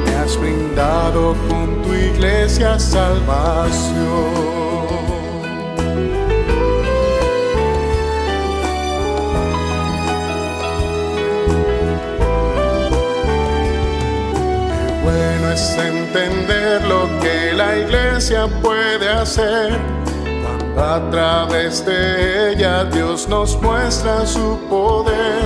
me has brindado con tu iglesia salvación. Bueno es entender lo que la iglesia puede hacer cuando a través de ella Dios nos muestra su poder.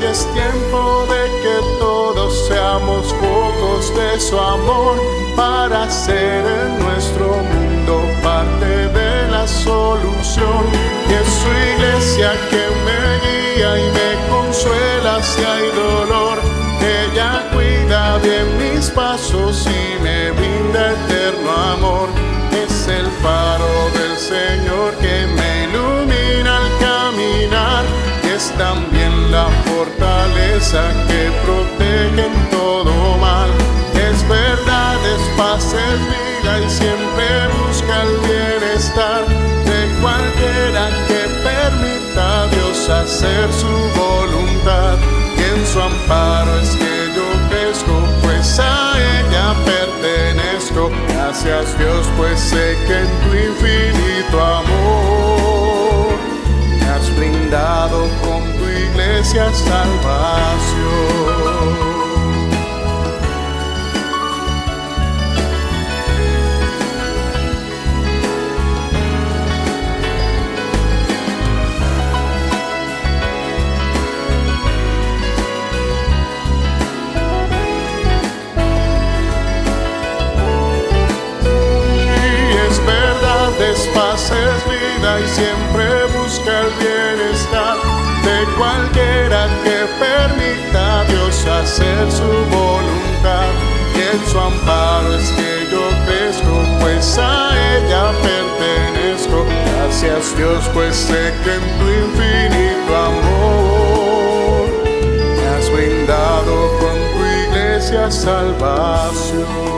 Y es tiempo de que todos seamos focos de su amor para ser en nuestro mundo parte de la solución. Y es su iglesia que me guía y me consuela si hay dolor. Ella cuida bien mis pasos y me brinda eterno amor. Es el faro del Señor que me ilumina al caminar. Y es también la fortaleza que protege en todo mal. Es verdad, es paz, es vida y siempre busca el bienestar de cualquiera que permita a Dios hacer su voluntad. Y en su amparo es que yo crezco, pues a ella pertenezco. Gracias Dios, pues sé que en tu infinito amor me has brindado con tu iglesia salvación. Paz es vida y siempre busca el bienestar de cualquiera que permita a Dios hacer su voluntad. Y en su amparo es que yo crezco, pues a ella pertenezco. Gracias Dios, pues sé que en tu infinito amor me has brindado con tu iglesia salvación.